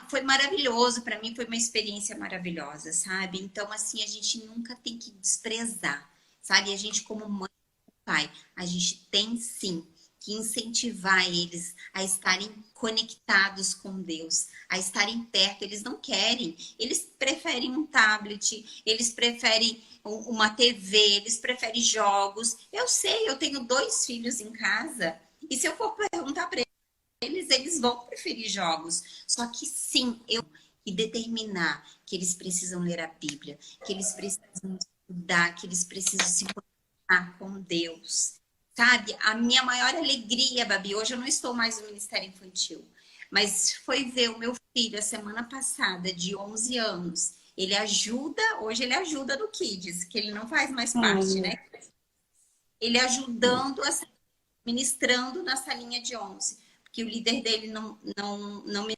foi maravilhoso. Para mim, foi uma experiência maravilhosa, sabe? Então, assim, a gente nunca tem que desprezar, sabe? A gente, como mãe e pai, a gente tem sim que incentivar eles a estarem conectados com Deus, a estarem perto. Eles não querem, eles preferem um tablet, eles preferem uma TV, eles preferem jogos. Eu sei, eu tenho 2 filhos em casa, e se eu for perguntar para eles vão preferir jogos. Só que sim, eu e determinar que eles precisam ler a Bíblia, que eles precisam estudar, que eles precisam se conectar com Deus. Sabe, a minha maior alegria, Babi, hoje eu não estou mais no Ministério Infantil, mas foi ver o meu filho a semana passada, de 11 anos. Ele ajuda, hoje ele ajuda no Kids, que ele não faz mais parte, né? Ele ajudando, ministrando na salinha de 11. Que o líder dele não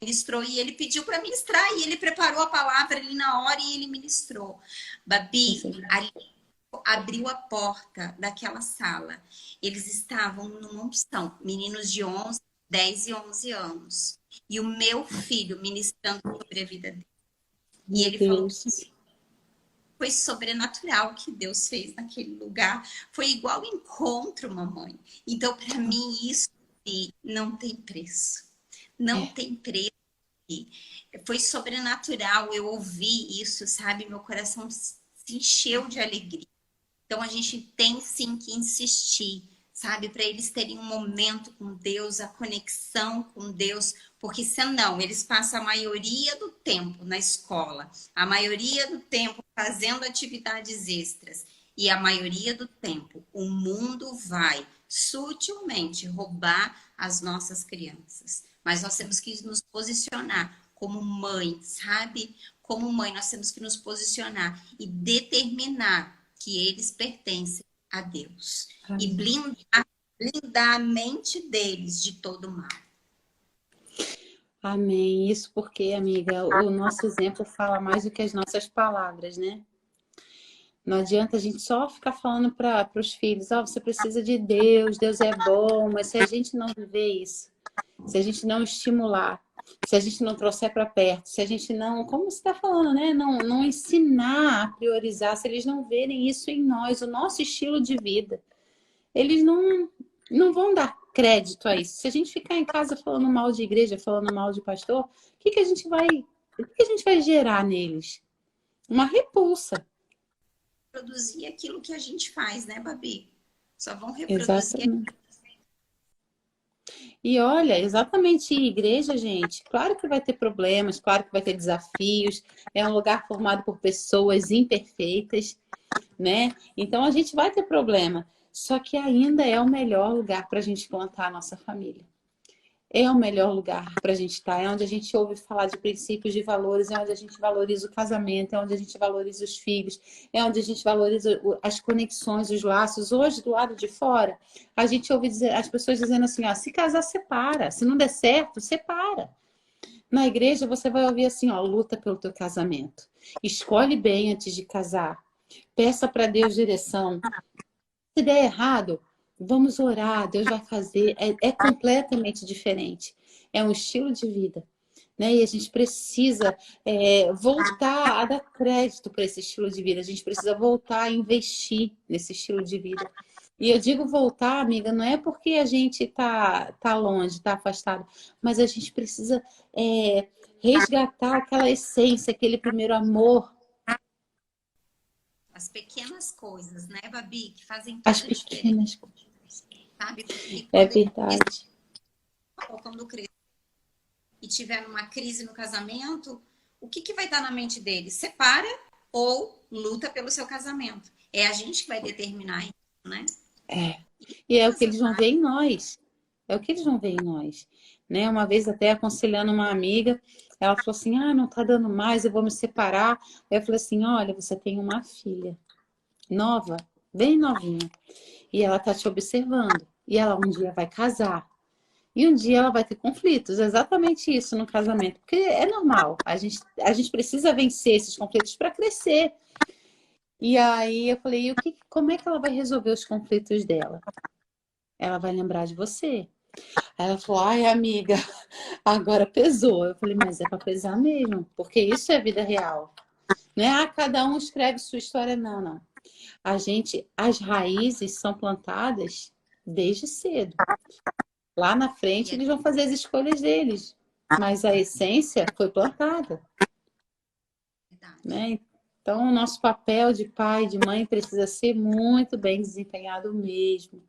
ministrou e ele pediu para ministrar e ele preparou a palavra ali na hora e ele ministrou. Babi, ali abriu a porta daquela sala. Eles estavam numa opção, meninos de 11, 10 e 11 anos. E o meu filho ministrando sobre a vida dele. E ele falou que foi sobrenatural que Deus fez naquele lugar. Foi igual encontro, mamãe. Então, para mim, isso não tem preço. Não tem preço. Foi sobrenatural. Eu ouvi isso, sabe? Meu coração se encheu de alegria. Então, a gente tem sim que insistir, sabe? Para eles terem um momento com Deus, a conexão com Deus. Porque senão, eles passam a maioria do tempo na escola, a maioria do tempo fazendo atividades extras. E a maioria do tempo, o mundo vai sutilmente roubar as nossas crianças. Mas nós temos que nos posicionar como mãe, sabe? Como mãe, nós temos que nos posicionar e determinar que eles pertencem a Deus. Amém. E blindar a mente deles de todo mal. Amém. Isso porque, amiga, o nosso exemplo fala mais do que as nossas palavras, né? Não adianta a gente só ficar falando para os filhos, você precisa de Deus, Deus é bom, mas se a gente não viver isso, se a gente não estimular, se a gente não trouxer para perto, se a gente não, como você está falando, né? Não ensinar a priorizar, se eles não verem isso em nós, o nosso estilo de vida, eles não vão dar crédito a isso. Se a gente ficar em casa falando mal de igreja, falando mal de pastor, o que a gente vai gerar neles? Uma repulsa. Reproduzir aquilo que a gente faz, né, Babi? Só vão reproduzir. Exatamente. E olha, exatamente, igreja, gente, claro que vai ter problemas, claro que vai ter desafios, é um lugar formado por pessoas imperfeitas, né? Então a gente vai ter problema, só que ainda é o melhor lugar para a gente plantar a nossa família. É o melhor lugar para a gente estar, é onde a gente ouve falar de princípios, de valores, é onde a gente valoriza o casamento, é onde a gente valoriza os filhos, é onde a gente valoriza as conexões, os laços. Hoje, do lado de fora, a gente ouve as pessoas dizendo assim, se casar, separa. Se não der certo, separa. Na igreja, você vai ouvir assim, luta pelo teu casamento. Escolhe bem antes de casar. Peça para Deus direção. Se der errado, vamos orar, Deus vai fazer. É completamente diferente. É um estilo de vida, né? E a gente precisa voltar a dar crédito para esse estilo de vida. A gente precisa voltar a investir nesse estilo de vida. E eu digo voltar, amiga, não é porque a gente tá longe, tá afastado, mas a gente precisa resgatar aquela essência, aquele primeiro amor. As pequenas coisas, né, Babi, que fazem toda as pequenas coisas. Sabe? É verdade. Quando crescer e tiver uma crise no casamento, o que vai dar na mente dele? Separa ou luta pelo seu casamento. É a gente que vai determinar isso, né? E é o que eles vão ver em nós. É o que eles vão ver em nós. Né? Uma vez até aconselhando uma amiga, ela falou assim, não tá dando mais, eu vou me separar. Eu falei assim, olha, você tem uma filha nova, bem novinha. E ela tá te observando. E ela um dia vai casar. E um dia ela vai ter conflitos. Exatamente isso no casamento. Porque é normal. A gente precisa vencer esses conflitos para crescer. E aí eu falei, como é que ela vai resolver os conflitos dela? Ela vai lembrar de você. Aí ela falou, ai amiga, agora pesou. Eu falei, mas é para pesar mesmo. Porque isso é vida real. Não é, cada um escreve sua história. Não. As raízes são plantadas desde cedo. Lá na frente eles vão fazer as escolhas deles, mas a essência foi plantada, né? Então, o nosso papel de pai e de mãe precisa ser muito bem desempenhado mesmo.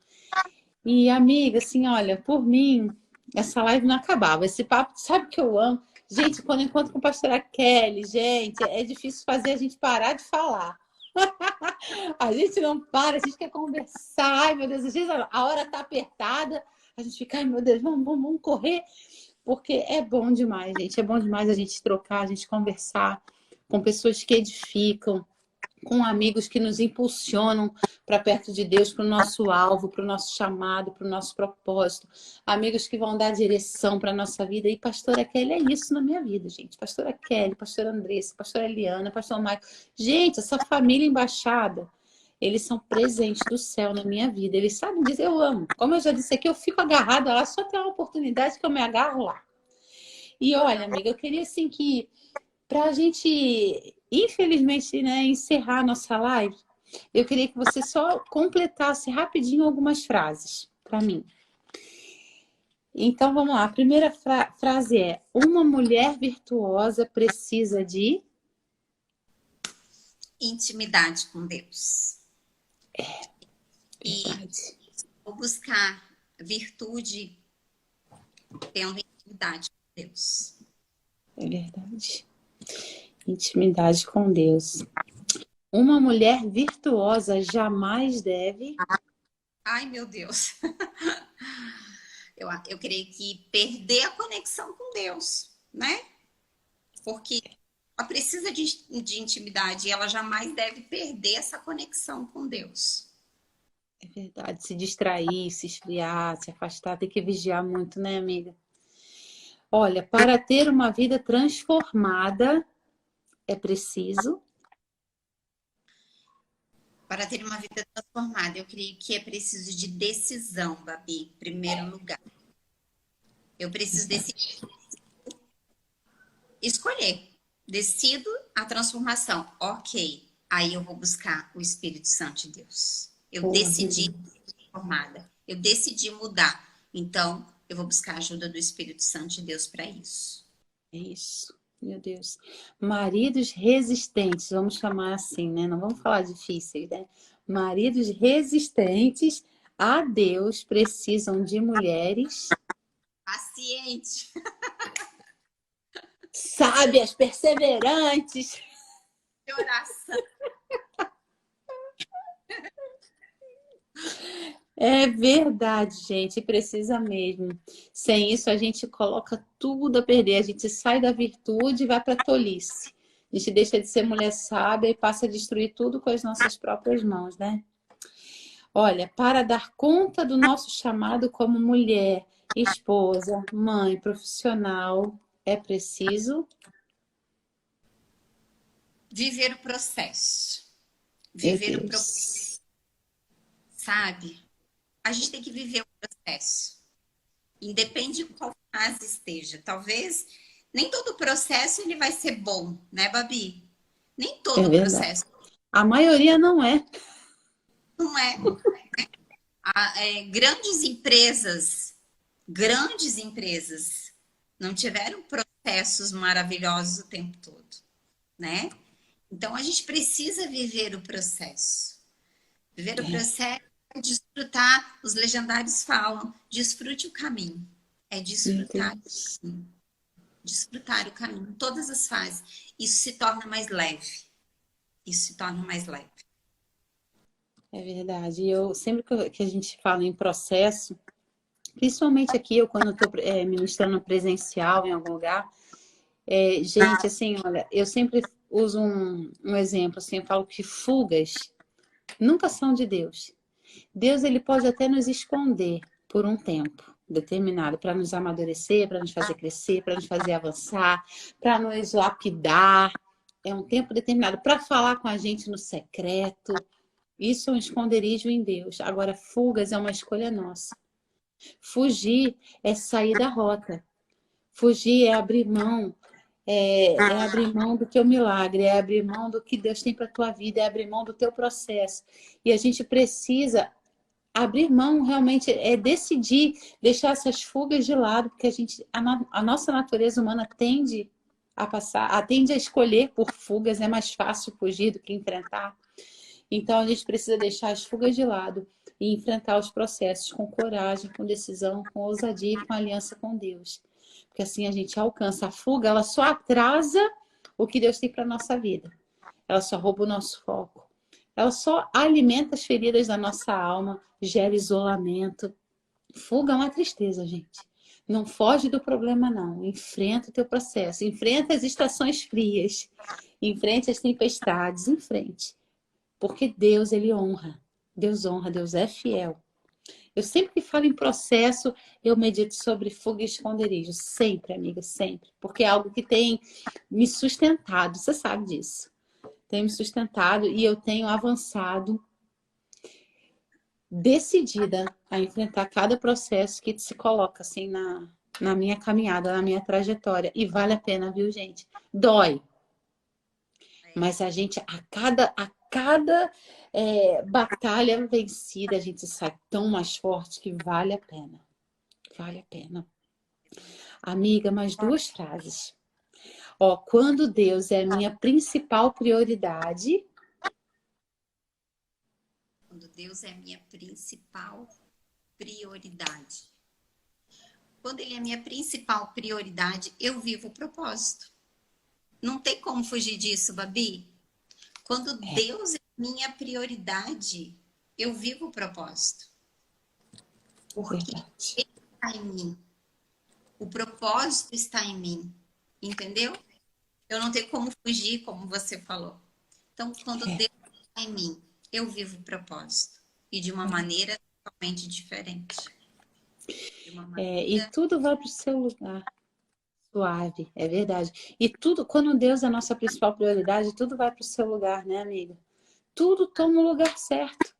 E, amiga, assim, olha, por mim, essa live não acabava. Esse papo, sabe o que eu amo? Gente, quando eu encontro com a pastora Kelly, gente, é difícil fazer a gente parar de falar. A gente não para, a gente quer conversar. Ai, meu Deus, às vezes a hora tá apertada, a gente fica, ai, meu Deus, vamos correr. Porque é bom demais, gente. É bom demais a gente trocar, a gente conversar com pessoas que edificam, com amigos que nos impulsionam para perto de Deus, para o nosso alvo, para o nosso chamado, para o nosso propósito. Amigos que vão dar direção para a nossa vida. E pastora Kelly é isso na minha vida, gente. Pastora Kelly, pastora Andressa, pastora Eliana, pastor Maicon. Gente, essa família embaixada, eles são presentes do céu na minha vida. Eles sabem dizer, eu amo. Como eu já disse aqui, eu fico agarrada lá, só tem uma oportunidade que eu me agarro lá. E olha, amiga, eu queria assim que, para a gente, infelizmente, né, encerrar a nossa live, eu queria que você só completasse rapidinho algumas frases para mim. Então, vamos lá. A primeira frase é: uma mulher virtuosa precisa de... Intimidade com Deus. E vou buscar virtude tendo intimidade com Deus. É verdade. Intimidade com Deus. Uma mulher virtuosa jamais deve... Ai, meu Deus. Eu creio que perder a conexão com Deus, né? Porque ela precisa de intimidade e ela jamais deve perder essa conexão com Deus. É verdade. Se distrair, se esfriar, se afastar, tem que vigiar muito, né, amiga? Olha, para ter uma vida transformada, é preciso... Para ter uma vida transformada, eu creio que é preciso de decisão, Babi, em primeiro lugar. Eu preciso decidir, escolher. Decido a transformação. Ok. Aí eu vou buscar o Espírito Santo de Deus. Eu decidi ser transformada. Eu decidi mudar. Então, eu vou buscar a ajuda do Espírito Santo de Deus para isso. É isso. Meu Deus. Maridos resistentes, vamos chamar assim, né? Não vamos falar difíceis, né? Maridos resistentes a Deus precisam de mulheres paciente, sábias, perseverantes. De oração. É verdade, gente, precisa mesmo. Sem isso, a gente coloca tudo a perder. A gente sai da virtude e vai para a tolice. A gente deixa de ser mulher sábia e passa a destruir tudo com as nossas próprias mãos, né? Olha, para dar conta do nosso chamado como mulher, esposa, mãe, profissional, é preciso viver o processo. Viver o processo. Sabe? A gente tem que viver o processo. Independe de qual fase esteja. Talvez nem todo processo ele vai ser bom, né, Babi? Nem todo processo. A maioria não é. Não é. Grandes empresas não tiveram processos maravilhosos o tempo todo, né? Então, a gente precisa viver o processo. Viver o processo é desfrutar, os legendários falam, desfrute o caminho. É desfrutar o caminho. Desfrutar o caminho, todas as fases. Isso se torna mais leve. Isso se torna mais leve. É verdade. Eu sempre que a gente fala em processo, principalmente aqui, eu quando estou ministrando presencial em algum lugar, gente, assim, olha, eu sempre uso um exemplo, assim, eu falo que fugas nunca são de Deus. Deus, ele pode até nos esconder por um tempo determinado, para nos amadurecer, para nos fazer crescer, para nos fazer avançar, para nos lapidar. É um tempo determinado para falar com a gente no secreto. Isso é um esconderijo em Deus. Agora, fugas é uma escolha nossa. Fugir é sair da rota. Fugir é abrir mão. É abrir mão do teu milagre, é abrir mão do que Deus tem para a tua vida, é abrir mão do teu processo. E a gente precisa abrir mão realmente é decidir deixar essas fugas de lado, porque a nossa natureza humana tende a passar, tende a escolher por fugas, é mais fácil fugir do que enfrentar. Então a gente precisa deixar as fugas de lado e enfrentar os processos com coragem, com decisão, com ousadia e com aliança com Deus. Porque assim a gente alcança. A fuga, ela só atrasa o que Deus tem para a nossa vida. Ela só rouba o nosso foco. Ela só alimenta as feridas da nossa alma, gera isolamento. Fuga é uma tristeza, gente. Não foge do problema, não. Enfrenta o teu processo. Enfrenta as estações frias. Enfrente as tempestades. Enfrente. Porque Deus, Ele honra. Deus honra, Deus é fiel. Eu sempre que falo em processo, eu medito sobre fuga e esconderijo. Sempre, amiga, sempre. Porque é algo que tem me sustentado. Você sabe disso. Tem me sustentado e eu tenho avançado decidida a enfrentar cada processo que se coloca assim na minha caminhada, na minha trajetória. E vale a pena, viu, gente? Dói. Mas a gente, a cada batalha vencida, a gente sai tão mais forte que vale a pena. Vale a pena. Amiga, mais duas frases. Ó, quando Deus é a minha principal prioridade. Quando Deus é a minha principal prioridade. Quando Ele é a minha principal prioridade, eu vivo o propósito. Não tem como fugir disso, Babi. Quando Deus é minha prioridade, eu vivo o propósito. Porque Ele está em mim. O propósito está em mim. Entendeu? Eu não tenho como fugir, como você falou. Então, quando Deus está em mim, eu vivo o propósito. E de uma maneira totalmente diferente. E tudo vai para o seu lugar. Suave, é verdade. E tudo, quando Deus é a nossa principal prioridade, tudo vai para o seu lugar, né, amiga? Tudo toma o lugar certo.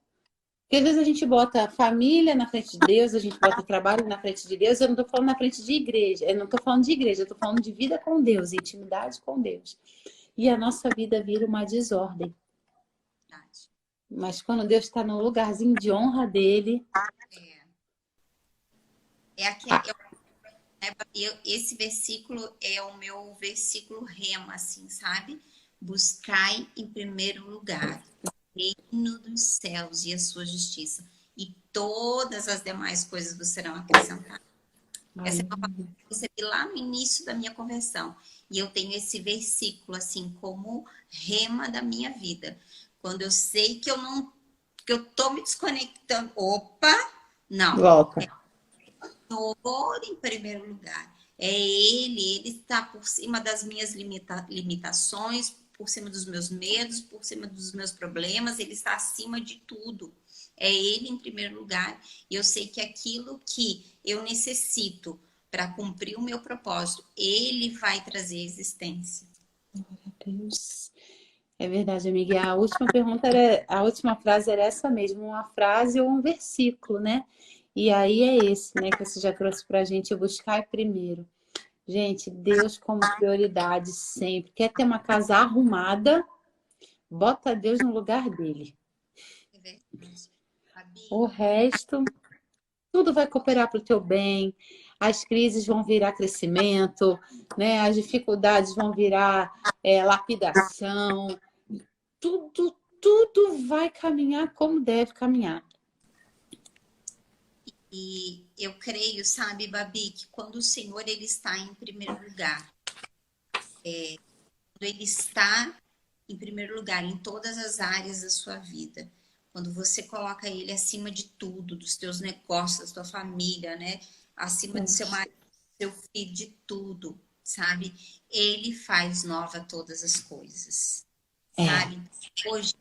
Porque às vezes a gente bota a família na frente de Deus, a gente bota o trabalho na frente de Deus. Eu não estou falando na frente de igreja, eu não estou falando de igreja, eu estou falando de vida com Deus, intimidade com Deus. E a nossa vida vira uma desordem. Mas quando Deus está no lugarzinho de honra dele. Esse versículo é o meu versículo rema, assim, sabe? Buscai em primeiro lugar o reino dos céus e a sua justiça, e todas as demais coisas vos serão acrescentadas. Essa é uma palavra que eu recebi lá no início da minha conversão. E eu tenho esse versículo, assim, como rema da minha vida. Quando eu sei que eu tô me desconectando. Opa! Não. Volta. Todo em primeiro lugar. É ele está por cima das minhas limitações, por cima dos meus medos, por cima dos meus problemas, ele está acima de tudo. É ele em primeiro lugar. E eu sei que aquilo que eu necessito para cumprir o meu propósito, ele vai trazer existência. Meu Deus. É verdade, amiga. E a última frase era essa mesmo, uma frase ou um versículo, né? E aí é esse, né, que você já trouxe pra gente, buscar primeiro. Gente, Deus como prioridade sempre. Quer ter uma casa arrumada? Bota Deus no lugar dele. É verdade. O resto, tudo vai cooperar para o teu bem. As crises vão virar crescimento, né? As dificuldades vão virar lapidação. Tudo vai caminhar como deve caminhar. E eu creio, sabe, Babi, que quando o Senhor ele está em primeiro lugar, quando ele está em primeiro lugar em todas as áreas da sua vida, quando você coloca ele acima de tudo, dos teus negócios, da tua família, né? Acima do seu marido, do seu filho, de tudo, sabe? Ele faz nova todas as coisas, sabe? Hoje,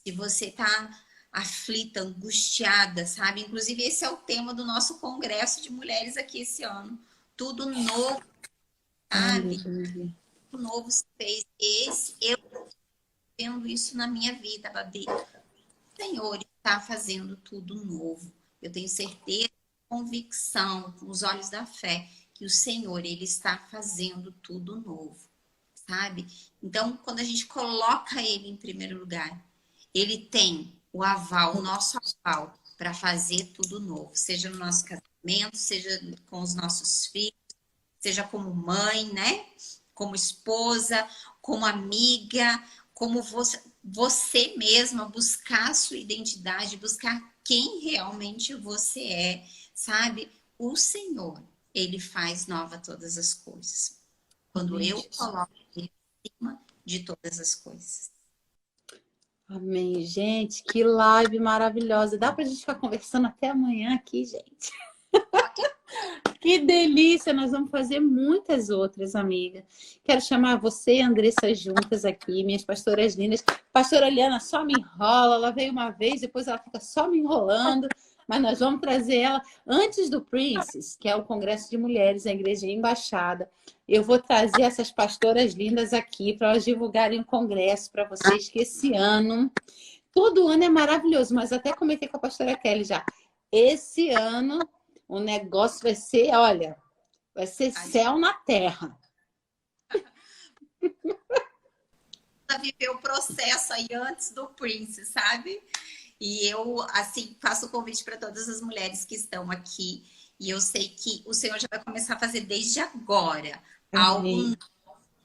se você tá aflita, angustiada, sabe? Inclusive, esse é o tema do nosso congresso de mulheres aqui esse ano. Tudo novo, sabe? Tudo novo se fez. Eu vendo isso na minha vida, Babi. O Senhor está fazendo tudo novo. Eu tenho certeza, convicção, com os olhos da fé, que o Senhor, ele está fazendo tudo novo, sabe? Então, quando a gente coloca ele em primeiro lugar, ele tem o aval, o nosso aval, para fazer tudo novo, seja no nosso casamento, seja com os nossos filhos, seja como mãe, né? Como esposa, como amiga, como você mesma, buscar a sua identidade, buscar quem realmente você é, sabe? O Senhor, Ele faz nova todas as coisas. Quando Amém, eu Jesus. coloco Ele acima de todas as coisas. Amém, gente. Que live maravilhosa. Dá pra gente ficar conversando até amanhã aqui, gente. Que delícia! Nós vamos fazer muitas outras, amiga. Quero chamar você e a Andressa juntas aqui, minhas pastoras lindas. Pastora Liana só me enrola, ela veio uma vez, depois ela fica só me enrolando, mas nós vamos trazer ela antes do Princess, que é o Congresso de Mulheres, a Igreja Embaixada. Eu vou trazer essas pastoras lindas aqui para elas divulgarem o congresso para vocês, que esse ano, todo ano é maravilhoso, mas até comentei com a pastora Kelly já. Esse ano o negócio vai ser, olha, vai ser céu na terra. Viver o processo aí antes do Prince, sabe? E eu, assim, faço o convite para todas as mulheres que estão aqui. E eu sei que o Senhor já vai começar a fazer desde agora algo novo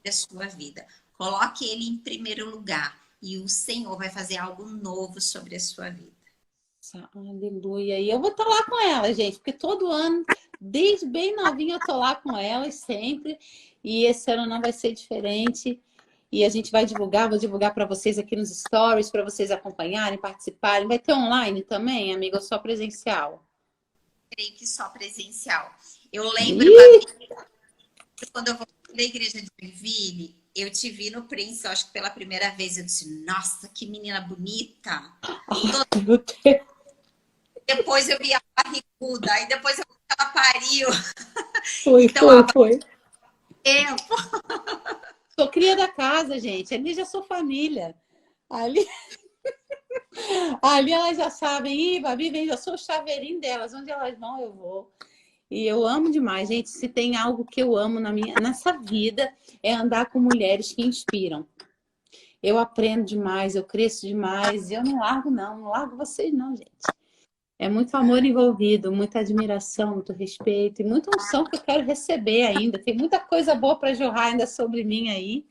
da sua vida. Coloque Ele em primeiro lugar e o Senhor vai fazer algo novo sobre a sua vida. Aleluia. E eu vou estar lá com elas, gente, porque todo ano, desde bem novinha, eu estou lá com elas sempre. E esse ano não vai ser diferente. E a gente vai divulgar, vou divulgar para vocês aqui nos stories, para vocês acompanharem, participarem. Vai ter online também, amiga, ou só presencial? Creio que só presencial. Eu lembro, Babi, quando eu voltei da igreja de Joinville, eu te vi no Prince, eu acho que pela primeira vez, eu disse, nossa, que menina bonita. Meu Deus. Depois eu vi a barriguda, aí depois eu vi que ela pariu. Então, foi. Tempo. Sou cria da casa, gente. Ali já sou família. Ali elas já sabem. Ih, Babi, vem, eu sou o chaveirinho delas. Onde elas vão, eu vou. E eu amo demais, gente. Se tem algo que eu amo nessa vida, é andar com mulheres que inspiram. Eu aprendo demais, eu cresço demais. E eu não largo, não. Não largo vocês, não, gente. É muito amor envolvido, muita admiração, muito respeito e muita unção que eu quero receber ainda. Tem muita coisa boa para jorrar ainda sobre mim aí.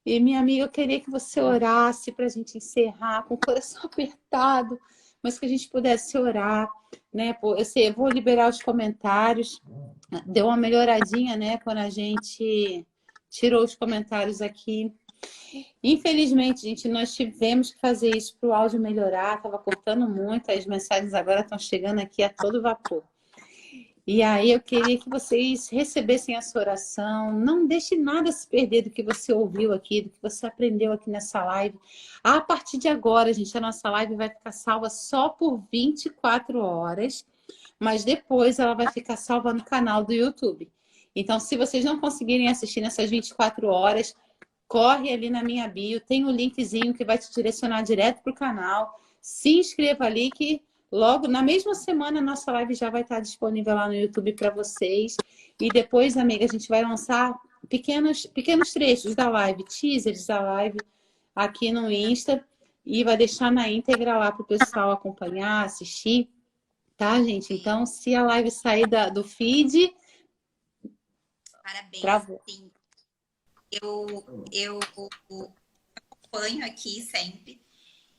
E, minha amiga, eu queria que você orasse para a gente encerrar com o coração apertado, mas que a gente pudesse orar, né? Eu vou liberar os comentários. Deu uma melhoradinha, né? Quando a gente tirou os comentários aqui. Infelizmente, gente, nós tivemos que fazer isso para o áudio melhorar. Estava cortando muito, as mensagens agora estão chegando aqui a todo vapor. E aí eu queria que vocês recebessem essa oração. Não deixe nada se perder do que você ouviu aqui, do que você aprendeu aqui nessa live. A partir de agora, gente, a nossa live vai ficar salva só por 24 horas, mas depois ela vai ficar salva no canal do YouTube. Então, se vocês não conseguirem assistir nessas 24 horas, corre ali na minha bio, tem o linkzinho que vai te direcionar direto para o canal. Se inscreva ali que logo, na mesma semana, a nossa live já vai estar disponível lá no YouTube para vocês. E depois, amiga, a gente vai lançar pequenos trechos da live, teasers da live aqui no Insta. E vai deixar na íntegra lá para o pessoal acompanhar, assistir. Tá, gente? Então, se a live sair do feed... Parabéns, travou. sim. Eu acompanho aqui sempre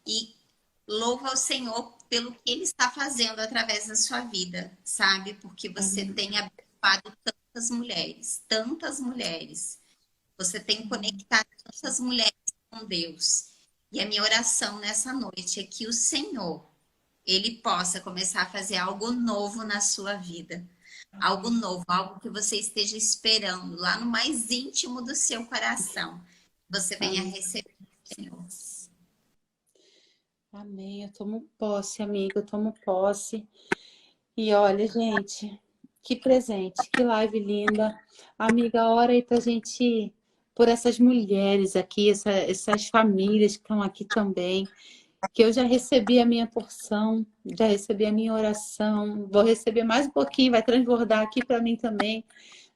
e louvo ao Senhor pelo que Ele está fazendo através da sua vida, sabe? Porque você tem abençoado tantas mulheres. Você tem conectado tantas mulheres com Deus. E a minha oração nessa noite é que o Senhor, Ele possa começar a fazer algo novo na sua vida. Algo novo, algo que você esteja esperando lá no mais íntimo do seu coração. Você venha receber o Senhor. Amém. Eu tomo posse, amiga. Eu tomo posse. E olha, gente, que presente, que live linda. Amiga, ora aí pra gente, por essas mulheres aqui, essas famílias que estão aqui também, que eu já recebi a minha porção, já recebi a minha oração, vou receber mais um pouquinho, vai transbordar aqui para mim também.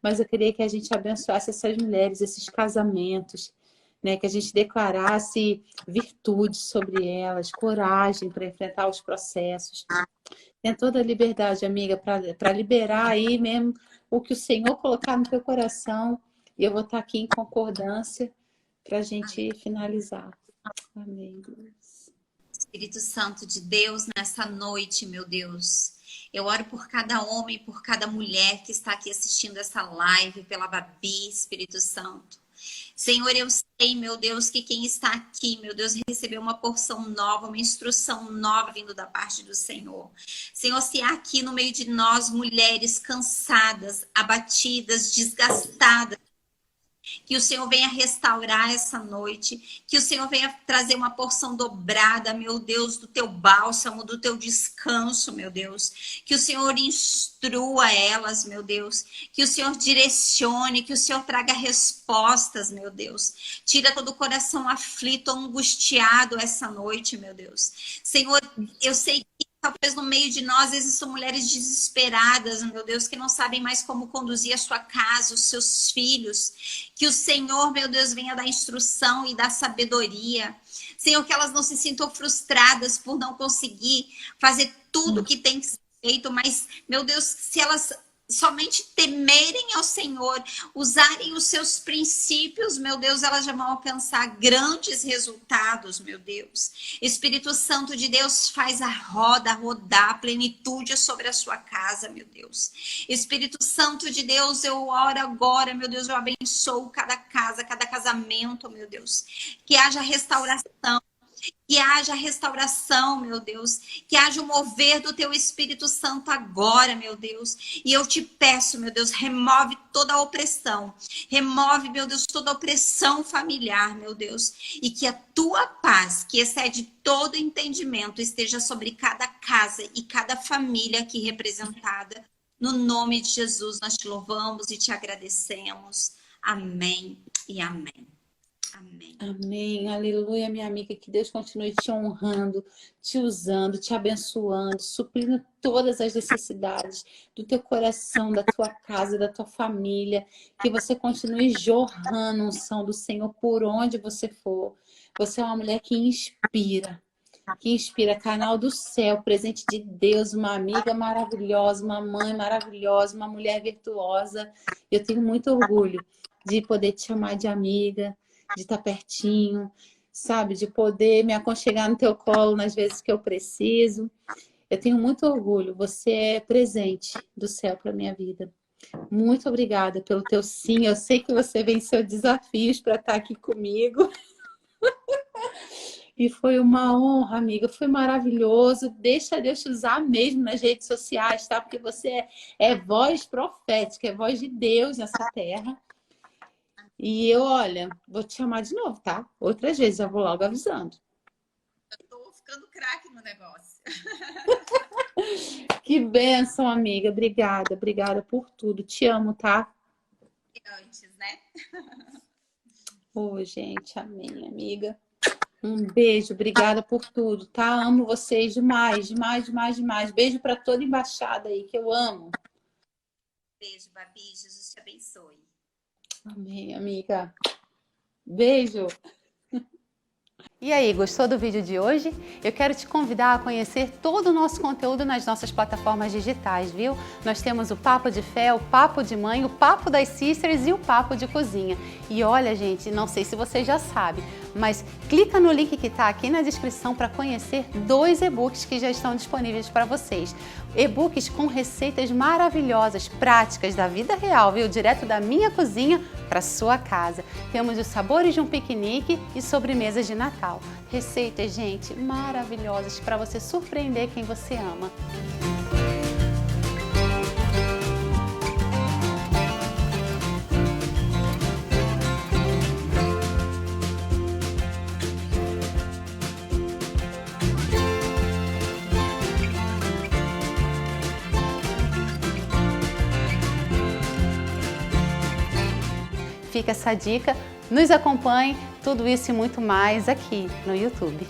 Mas eu queria que a gente abençoasse essas mulheres, esses casamentos, né? Que a gente declarasse virtude sobre elas, coragem para enfrentar os processos. Tem toda a liberdade, amiga, para liberar aí mesmo o que o Senhor colocar no teu coração. E eu vou estar aqui em concordância para a gente finalizar. Amém, Deus. Espírito Santo de Deus, nessa noite, meu Deus, eu oro por cada homem, por cada mulher que está aqui assistindo essa live, pela Babi, Espírito Santo. Senhor, eu sei, meu Deus, que quem está aqui, meu Deus, recebeu uma porção nova, uma instrução nova vindo da parte do Senhor. Senhor, se há aqui no meio de nós mulheres cansadas, abatidas, desgastadas, que o Senhor venha restaurar essa noite, que o Senhor venha trazer uma porção dobrada, meu Deus, do teu bálsamo, do teu descanso, meu Deus. Que o Senhor instrua elas, meu Deus. Que o Senhor direcione, que o Senhor traga respostas, meu Deus. Tira todo o coração aflito, angustiado essa noite, meu Deus. Senhor, eu sei que talvez no meio de nós existam mulheres desesperadas, meu Deus, que não sabem mais como conduzir a sua casa, os seus filhos. Que o Senhor, meu Deus, venha dar instrução e dar sabedoria. Senhor, que elas não se sintam frustradas por não conseguir fazer tudo o que tem que ser feito, mas, meu Deus, se elas somente temerem ao Senhor, usarem os seus princípios, meu Deus, elas já vão alcançar grandes resultados, meu Deus. Espírito Santo de Deus, faz a roda rodar, a plenitude sobre a sua casa, meu Deus. Espírito Santo de Deus, eu oro agora, meu Deus, eu abençoo cada casa, cada casamento, meu Deus. Que haja restauração. Que haja restauração, meu Deus. Que haja o mover do teu Espírito Santo agora, meu Deus. E eu te peço, meu Deus, remove toda a opressão. Remove, meu Deus, toda a opressão familiar, meu Deus. E que a tua paz, que excede todo entendimento, esteja sobre cada casa e cada família aqui representada. No nome de Jesus, nós te louvamos e te agradecemos. Amém e amém. Amém. Amém, aleluia, minha amiga, que Deus continue te honrando, te usando, te abençoando, suprindo todas as necessidades do teu coração, da tua casa, da tua família, que você continue jorrando a unção do Senhor por onde você for. Você é uma mulher que inspira, canal do céu, presente de Deus, uma amiga maravilhosa, uma mãe maravilhosa, uma mulher virtuosa. Eu tenho muito orgulho de poder te chamar de amiga, de estar pertinho, sabe? De poder me aconchegar no teu colo nas vezes que eu preciso. Eu tenho muito orgulho. Você é presente do céu para minha vida. Muito obrigada pelo teu sim. Eu sei que você venceu desafios para estar aqui comigo. E foi uma honra, amiga. Foi maravilhoso. Deixa Deus te usar mesmo nas redes sociais, tá? Porque você é voz profética, é voz de Deus nessa terra. E eu, olha, vou te chamar de novo, tá? Outras vezes, já vou logo avisando. Eu tô ficando craque no negócio. Que bênção, amiga. Obrigada, obrigada por tudo. Te amo, tá? Antes, né? Ô, gente, amém, amiga. Um beijo, obrigada por tudo, tá? Amo vocês demais, demais, demais, demais. Beijo para toda embaixada aí, que eu amo. Beijo, Babi. Jesus te abençoe. Amém, amiga. Beijo. E aí, gostou do vídeo de hoje? Eu quero te convidar a conhecer todo o nosso conteúdo nas nossas plataformas digitais, viu? Nós temos o Papo de Fé, o Papo de Mãe, o Papo das Sisters e o Papo de Cozinha. E olha, gente, não sei se você já sabe, mas clica no link que está aqui na descrição para conhecer 2 e-books que já estão disponíveis para vocês. E-books com receitas maravilhosas, práticas da vida real, viu? Direto da minha cozinha para sua casa. Temos os sabores de um piquenique e sobremesas de Natal. Receitas, gente, maravilhosas para você surpreender quem você ama. Fica essa dica, nos acompanhe, tudo isso e muito mais aqui no YouTube.